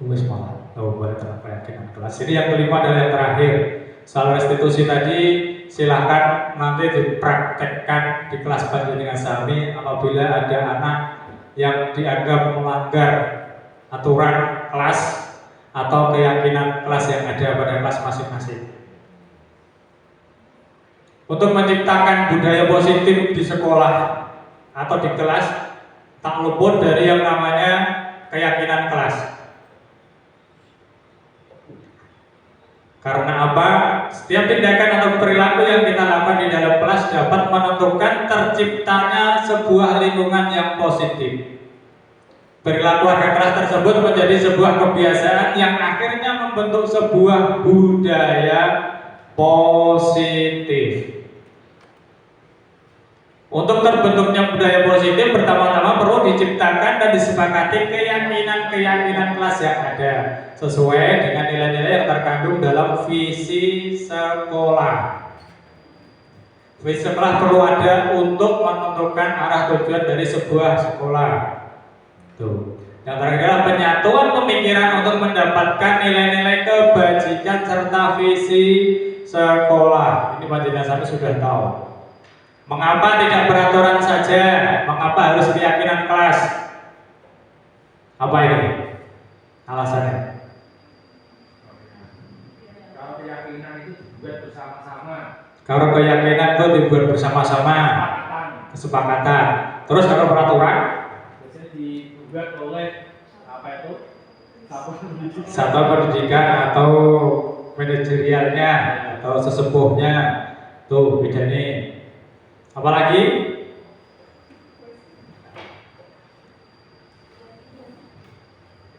Wis malah boleh terapa keyakinan kelas. Ini yang kelima adalah yang terakhir. Soal restitusi tadi silahkan nanti dipraktekkan di kelas panjenengan sami apabila ada anak yang dianggap melanggar aturan kelas atau keyakinan kelas yang ada pada kelas masing-masing. Untuk menciptakan budaya positif di sekolah atau di kelas, tak luput dari yang namanya keyakinan kelas. Karena apa? Setiap tindakan atau perilaku yang kita lakukan di dalam kelas dapat menentukan terciptanya sebuah lingkungan yang positif. Perilaku warga kelas tersebut menjadi sebuah kebiasaan yang akhirnya membentuk sebuah budaya positif. Untuk terbentuknya budaya positif, pertama-tama perlu diciptakan dan disepakati keyakinan-keyakinan kelas yang ada sesuai dengan nilai-nilai yang terkandung dalam visi sekolah. Visi sekolah perlu ada untuk menentukan arah tujuan dari sebuah sekolah. Tuh. Yang terakhir adalah penyatuan pemikiran untuk mendapatkan nilai-nilai kebajikan serta visi sekolah. Ini Majelis Sami sudah tahu. Mengapa tidak peraturan saja? Mengapa harus keyakinan kelas? Apa ini alasannya? Kalau keyakinan itu dibuat bersama-sama. Kalau keyakinan itu dibuat bersama-sama, kesepakatan. Terus kalau peraturan? Biasanya dibuat oleh apa itu? Satuan pendidikan atau manajerialnya atau sesepuhnya. Tuh bedanya. Apalagi?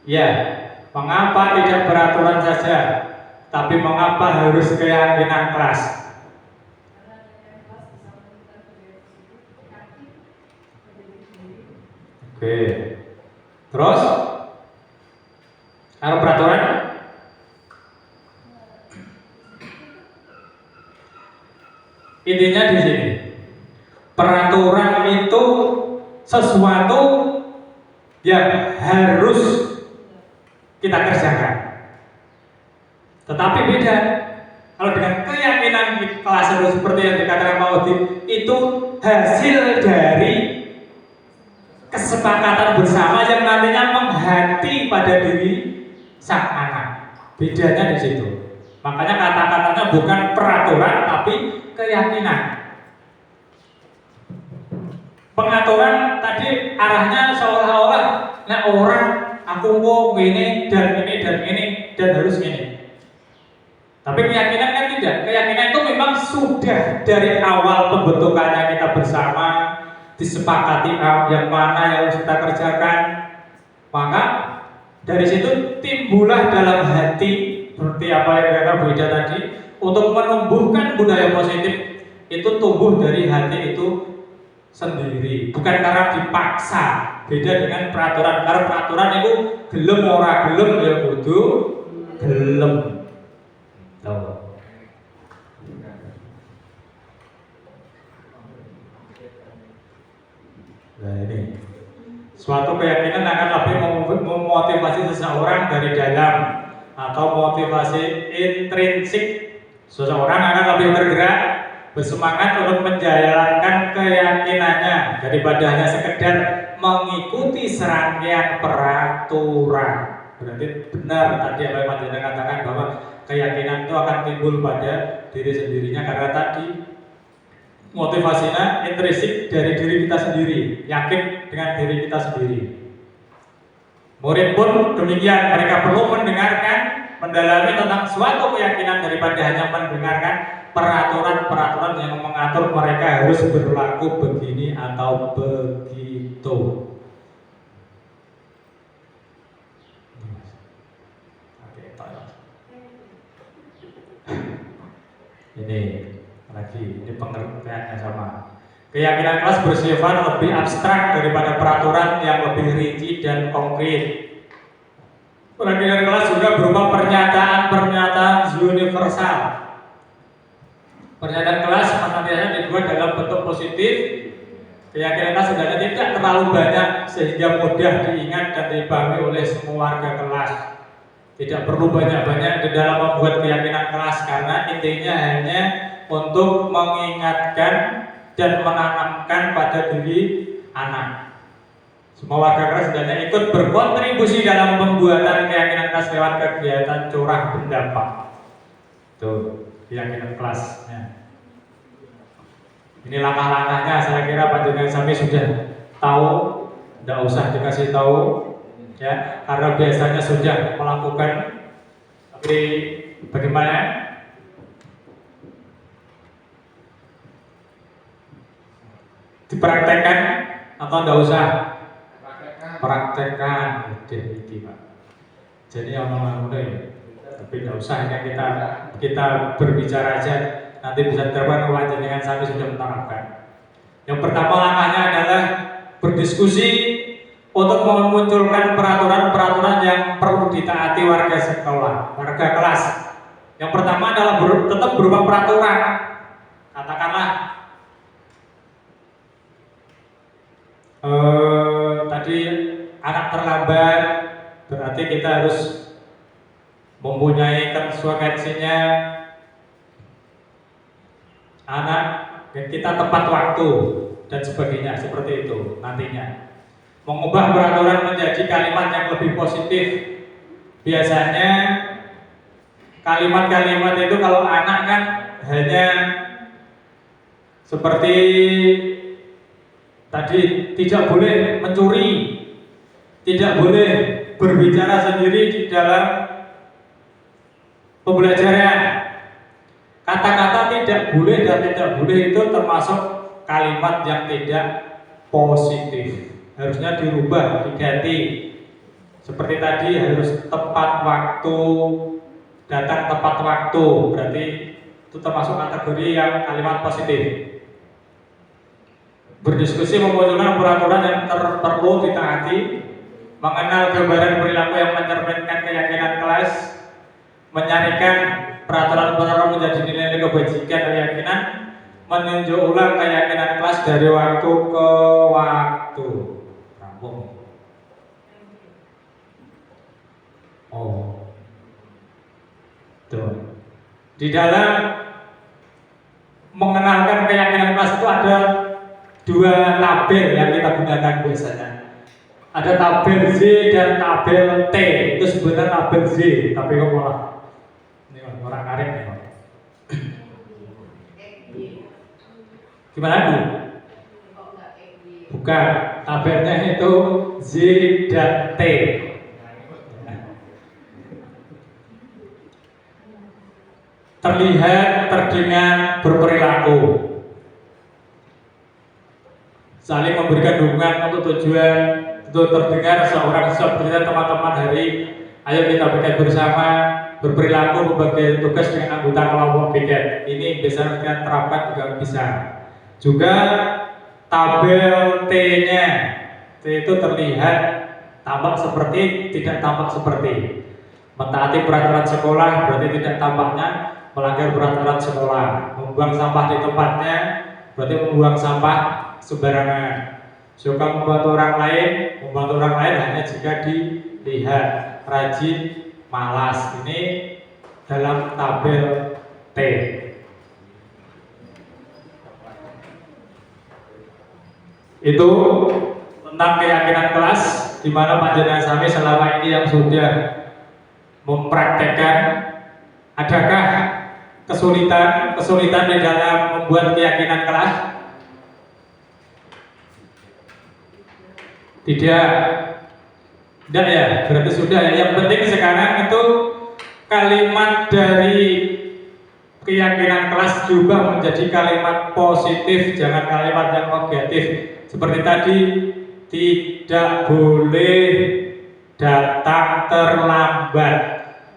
Ya, mengapa tidak peraturan saja, tapi mengapa harus keyakinan kelas? Oke. Terus? Kalau peraturan? Intinya di sini. Peraturan itu sesuatu yang harus kita kerjakan. Tetapi beda kalau dengan keyakinan kelas itu seperti yang dikatakan Pak Udin, itu hasil dari kesepakatan bersama yang nantinya menghati pada diri sang anak. Bedanya di situ. Makanya kata-katanya bukan peraturan tapi keyakinan. Pengaturan tadi arahnya seolah-olah nah orang aku mau ini dan ini dan ini dan harus ini. Tapi keyakinan kan tidak. Keyakinan itu memang sudah dari awal pembentukannya kita bersama disepakati yang mana yang harus kita kerjakan. Maka dari situ timbullah dalam hati seperti apa yang kata Bu Ida tadi, untuk menumbuhkan budaya positif itu tumbuh dari hati itu sendiri, bukan karena dipaksa. Beda dengan peraturan. Karena peraturan itu gelem ora gelem ya kudu gelem. Tahu. Nah ini suatu keyakinan akan lebih memotivasi seseorang dari dalam atau motivasi intrinsik. Seseorang akan lebih bergerak bersemangat untuk menjalankan keyakinannya daripada hanya sekedar mengikuti serangkaian peraturan. Berarti benar tadi apa yang Mas Jana katakan bahwa keyakinan itu akan timbul pada diri sendirinya karena tadi motivasinya intrinsik dari diri kita sendiri, yakin dengan diri kita sendiri. Murid pun demikian, mereka perlu mendengarkan, mendalami tentang suatu keyakinan daripada hanya mendengarkan peraturan-peraturan yang mengatur mereka harus berlaku begini atau begitu. Ini lagi, ini pengertiannya sama. Keyakinan kelas bersifat lebih abstrak daripada peraturan yang lebih rinci dan konkret. Keyakinan kelas juga berupa pernyataan-pernyataan universal. Pernyataan kelas biasanya dibuat dalam bentuk positif. Keyakinan kelas sebenarnya tidak terlalu banyak sehingga mudah diingat dan dipahami oleh semua warga kelas. Tidak perlu banyak-banyak di dalam membuat keyakinan kelas karena intinya hanya untuk mengingatkan dan menanamkan pada diri anak Semua warga kelas hendaknya ikut berkontribusi dalam pembuatan keyakinan kelas lewat kegiatan curah pendapat. Tuh, keyakinan kelasnya. Ini langkah-langkahnya, saya kira panjenengan sampai sudah tahu, tidak usah dikasih tahu, ya, karena biasanya sudah melakukan. Tapi bagaimana? Dipraktekkan atau tidak usah? Praktekkan, definitif, Pak. Jadi omong-omong ya, tapi tidak usah ya kita berbicara aja, nanti bisa terbuat wajan dengan sampai sudah menerapkan. Yang pertama langkahnya adalah berdiskusi untuk memunculkan peraturan-peraturan yang perlu ditaati warga sekolah, warga kelas. Yang pertama adalah tetap berupa peraturan, katakanlah tadi anak terlambat, berarti kita harus mempunyai konsekuensinya. Anak kita tepat waktu dan sebagainya, seperti itu nantinya. Mengubah peraturan menjadi kalimat yang lebih positif. Biasanya kalimat-kalimat itu kalau anak kan hanya seperti tadi, tidak boleh mencuri, tidak boleh berbicara sendiri di dalam pembelajaran. Kata-kata tidak boleh dan tidak boleh itu termasuk kalimat yang tidak positif. Harusnya dirubah, diganti. Seperti tadi harus tepat waktu, datang tepat waktu. Berarti itu termasuk kategori yang kalimat positif. Berdiskusi memunculkan peraturan yang perlu ditaati, mengenal gambaran perilaku yang mencerminkan keyakinan kelas, menyarikan peraturan-peraturan menjadi nilai-nilai kebajikan keyakinan, meninjau ulang keyakinan kelas dari waktu ke waktu. Rampung. Oh, tuh. Di dalam mengenalkan keyakinan kelas itu ada dua tabel yang kita gunakan biasanya. Ada tabel Z dan tabel T. Itu sebenarnya tabel Z, tapi kok malah ini orang karet nih. Gimana Bu? Bukan, tabelnya itu Z dan T. Terlihat, terdengar, berperilaku. Saling memberikan dukungan untuk tujuan, untuk terdengar seorang seperti teman-teman hari. Ayo kita bikin bersama, berperilaku membagi tugas dengan anggota kelompok piket. Ini bisa kita terapkan juga bisa. Juga tabel T-nya, T itu terlihat, tampak seperti, tidak tampak seperti. Mentaati peraturan sekolah berarti tidak tampaknya melanggar peraturan sekolah. Membuang sampah di tempatnya berarti membuang sampah sembarangan. Suka membantu orang lain hanya jika dilihat. Rajin, malas. Ini dalam tabel T. Itu tentang keyakinan kelas, di mana panjenengan sami selama ini yang sudah mempraktekkan. Adakah kesulitan di dalam membuat keyakinan kelas? Tidak ya, berarti sudah ya. Yang penting sekarang itu kalimat dari keyakinan kelas juga menjadi kalimat positif, jangan kalimat yang negatif. Seperti tadi, tidak boleh datang terlambat.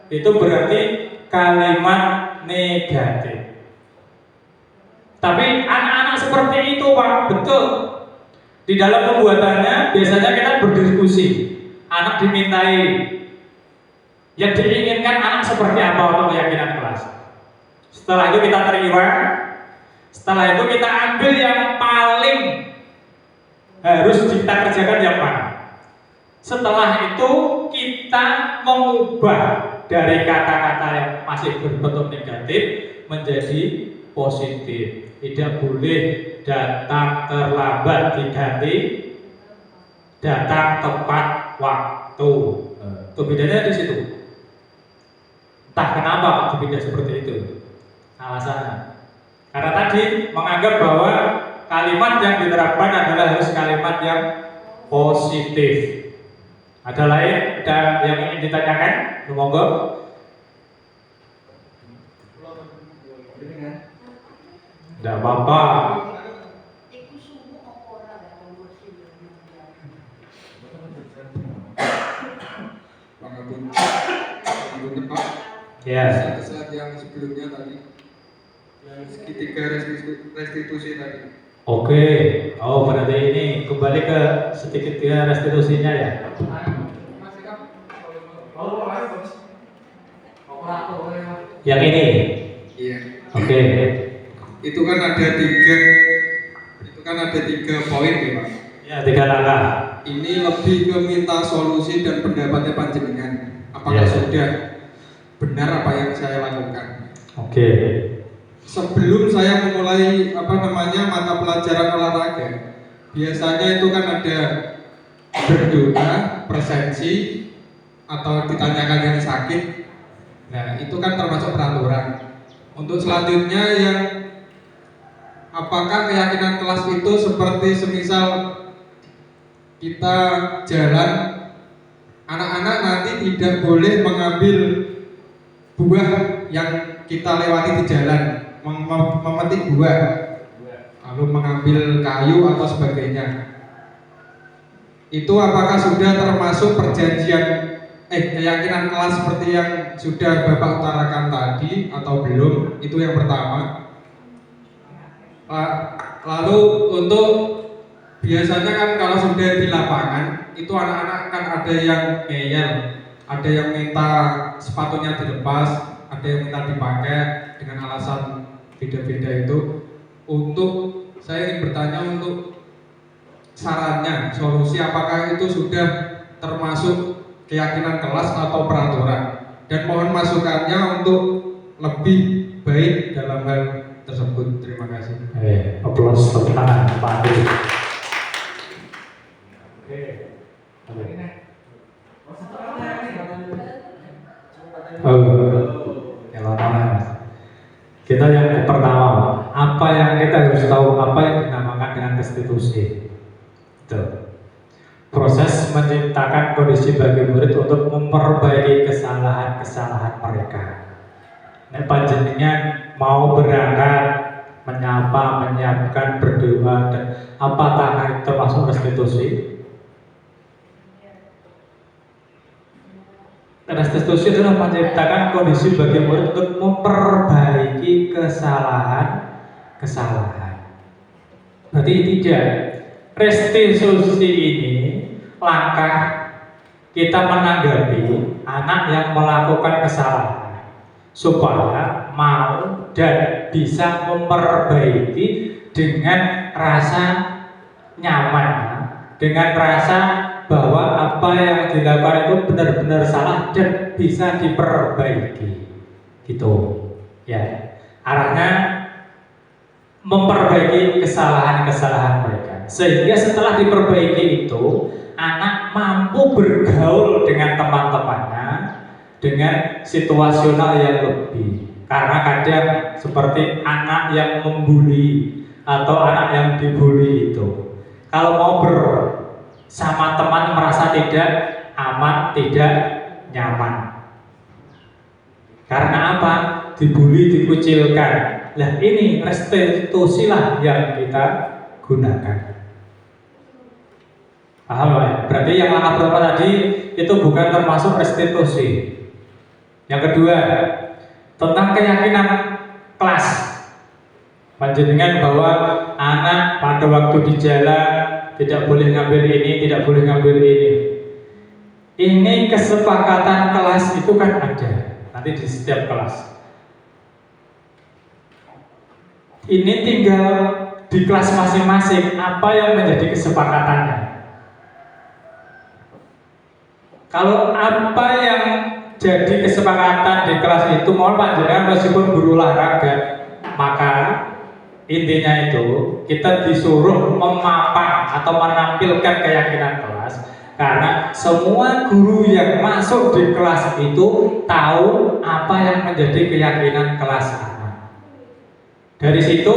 Itu berarti kalimat negatif. Tapi anak-anak seperti itu Pak, betul. Di dalam pembuatannya biasanya kita berdiskusi. Anak dimintai yang diinginkan anak seperti apa untuk keyakinan kelas. Setelah itu kita terima. Setelah itu kita ambil yang paling harus kita kerjakan yang mana. Setelah itu kita mengubah dari kata-kata yang masih berbentuk negatif menjadi positif. Tidak boleh datang terlambat, diganti datang tepat waktu. Itu bedanya di situ. Entah kenapa kok dipindah seperti itu. Alasannya. Karena tadi menganggap bahwa kalimat yang diterapkan adalah harus kalimat yang positif. Ada lain dan yang ingin ditanyakan? Monggo. Tidak apa-apa. Pangapunten Pak. Ya. Saat yang sebelumnya tadi, yang segitiga restitusi tadi. Oke. Oh, berarti ini kembali ke segitiga restitusinya ya. Yang ini. Iya. Oke. Itu kan ada tiga poin ya Pak. Ya, 3 langkah. Ini lebih ke minta solusi dan pendapatnya panjenengan. Apakah Ya. sudah benar apa yang saya lakukan? Oke. Sebelum saya memulai mata pelajaran olahraga, biasanya itu kan ada berdoa, presensi, atau ditanyakan yang sakit. Nah, itu kan termasuk peraturan. Untuk selanjutnya yang apakah keyakinan kelas itu seperti semisal kita jalan, anak-anak nanti tidak boleh mengambil buah yang kita lewati di jalan, memetik buah, lalu mengambil kayu atau sebagainya. Itu apakah sudah termasuk perjanjian keyakinan kelas seperti yang sudah Bapak utarakan tadi atau belum? Itu yang pertama. Lalu untuk biasanya kan kalau sudah di lapangan itu anak-anak kan ada yang ngeyel, ada yang minta sepatunya dilepas, ada yang minta dipakai dengan alasan beda-beda itu. Untuk saya ingin bertanya untuk sarannya, solusi apakah itu sudah termasuk keyakinan kelas atau peraturan, dan mohon masukannya untuk lebih baik dalam hal tersebut. Terima kasih. Aplaus tepuk tangan Pak Adi. Kita yang pertama, apa yang kita harus tahu, apa yang dinamakan dengan restitusi. Itu proses menciptakan kondisi bagi murid untuk memperbaiki kesalahan-kesalahan mereka. Nek panjenengan mau berangkat, menyapa, menyiapkan, berdoa, dan apakah itu termasuk restitusi? Restitusi adalah menciptakan kondisi bagi murid untuk memperbaiki kesalahan-kesalahan. Berarti tidak. Restitusi ini langkah kita menanggapi anak yang melakukan kesalahan supaya mau dan bisa memperbaiki dengan rasa nyaman, dengan rasa bahwa apa yang dilakukan itu benar-benar salah dan bisa diperbaiki, gitu ya. Arahnya memperbaiki kesalahan-kesalahan mereka, sehingga setelah diperbaiki itu anak mampu bergaul dengan teman-temannya dengan situasional yang lebih. Karena kadang seperti anak yang membuli atau anak yang dibully itu, kalau mau bersama teman merasa tidak aman, tidak nyaman. Karena apa? Dibully, dikucilkan. Nah, ini restitusi lah yang kita gunakan. Paham ya? Berarti yang langkah pertama tadi itu bukan termasuk restitusi. Yang kedua, tentang keyakinan kelas. Panjenengan bahwa anak pada waktu di jalan tidak boleh ngambil ini, tidak boleh ngambil ini. Ini kesepakatan kelas itu kan ada nanti di setiap kelas. Ini tinggal di kelas masing-masing apa yang menjadi kesepakatannya. Kalau apa yang jadi kesepakatan di kelas itu, mohon panjenengan meskipun guru olahraga, maka intinya itu kita disuruh memapak atau menampilkan keyakinan kelas Karena semua guru yang masuk di kelas itu tahu apa yang menjadi keyakinan kelas anak. Dari situ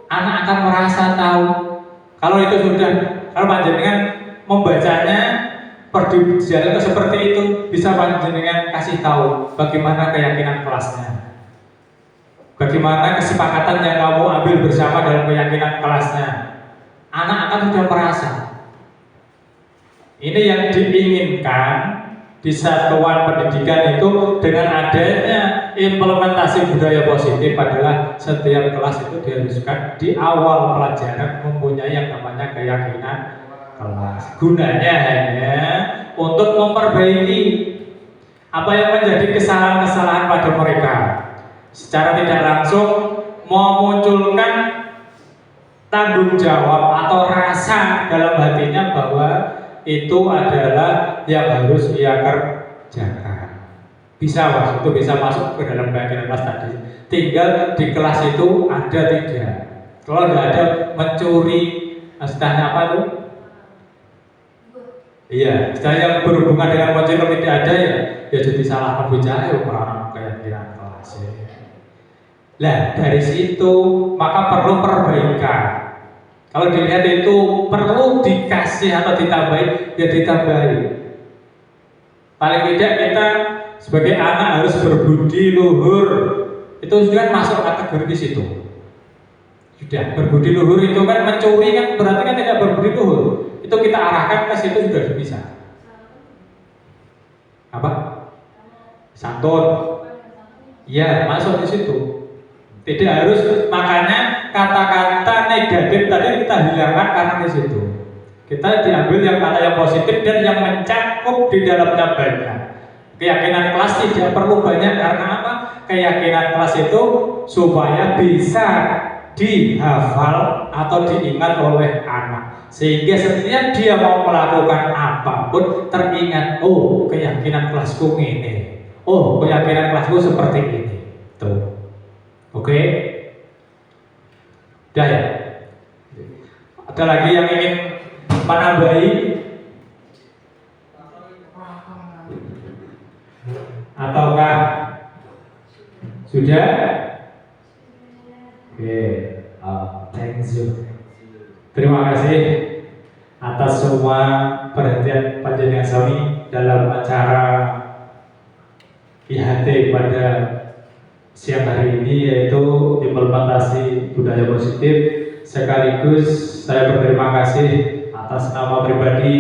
anak akan merasa tahu. Kalau itu sudah, kalau panjenengan membacanya perdialog seperti itu, bisa panjenengan kasih tahu bagaimana keyakinan kelasnya, bagaimana kesepakatan yang kamu ambil bersama dalam keyakinan kelasnya. Anak akan sudah merasa. Ini yang diinginkan di satuan pendidikan itu dengan adanya implementasi budaya positif adalah setiap kelas itu diharuskan di awal pelajaran mempunyai yang namanya keyakinan kelas. Gunanya hanya untuk memperbaiki apa yang menjadi kesalahan-kesalahan pada mereka. Secara tidak langsung memunculkan tanggung jawab atau rasa dalam hatinya bahwa itu adalah yang harus ia kerjakan. Bisa Mas, itu bisa masuk ke dalam keyakinan kelas tadi. Tinggal di kelas itu ada tidak. Kalau tidak ada mencuri, istilahnya apa tuh? Iya, istilah yang berhubungan dengan mencuri kalau tidak ada ya jadi salah bicara orang keyakinan kelas. Nah dari situ maka perlu perbaikan. Kalau dilihat itu perlu dikasih atau ditambahi, ya ditambahi. Paling tidak kita sebagai anak harus berbudi luhur. Itu sudah masuk kategori di situ. Sudah berbudi luhur itu kan mencuri kan berarti kan tidak berbudi luhur. Itu kita arahkan ke situ sudah bisa. Apa? Santun. Ya masuk di situ. Tidak harus, makanya kata-kata negatif tadi kita hilangkan karena di situ. Kita diambil yang kata yang positif dan yang mencakup di dalamnya banyak. Keyakinan kelas tidak perlu banyak karena apa? Keyakinan kelas itu supaya bisa dihafal atau diingat oleh anak. Sehingga setiap dia mau melakukan apapun teringat, oh keyakinan kelasku ini. Oh keyakinan kelasku seperti ini. Tuh. Oke, dah ya. Ada lagi yang ingin menambahi? Ataukah sudah? Oke, thank you. Terima kasih atas semua perhatian panjenengan sami dalam acara IHT pada siang hari ini, yaitu implementasi budaya positif. Sekaligus saya berterima kasih atas nama pribadi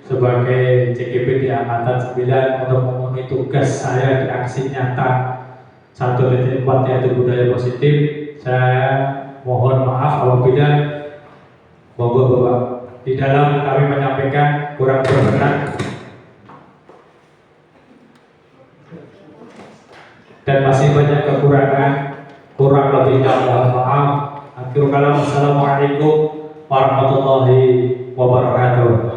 sebagai CGP di Angkatan 9 untuk memenuhi tugas saya di aksi nyata 1.4 yaitu budaya positif. Saya mohon maaf apabila Bapak-bapak di dalam kami menyampaikan kurang berkenan dan masih banyak kekurangan, kurang lebihnya mohon maaf. Akhirul kalam, assalamualaikum warahmatullahi wabarakatuh.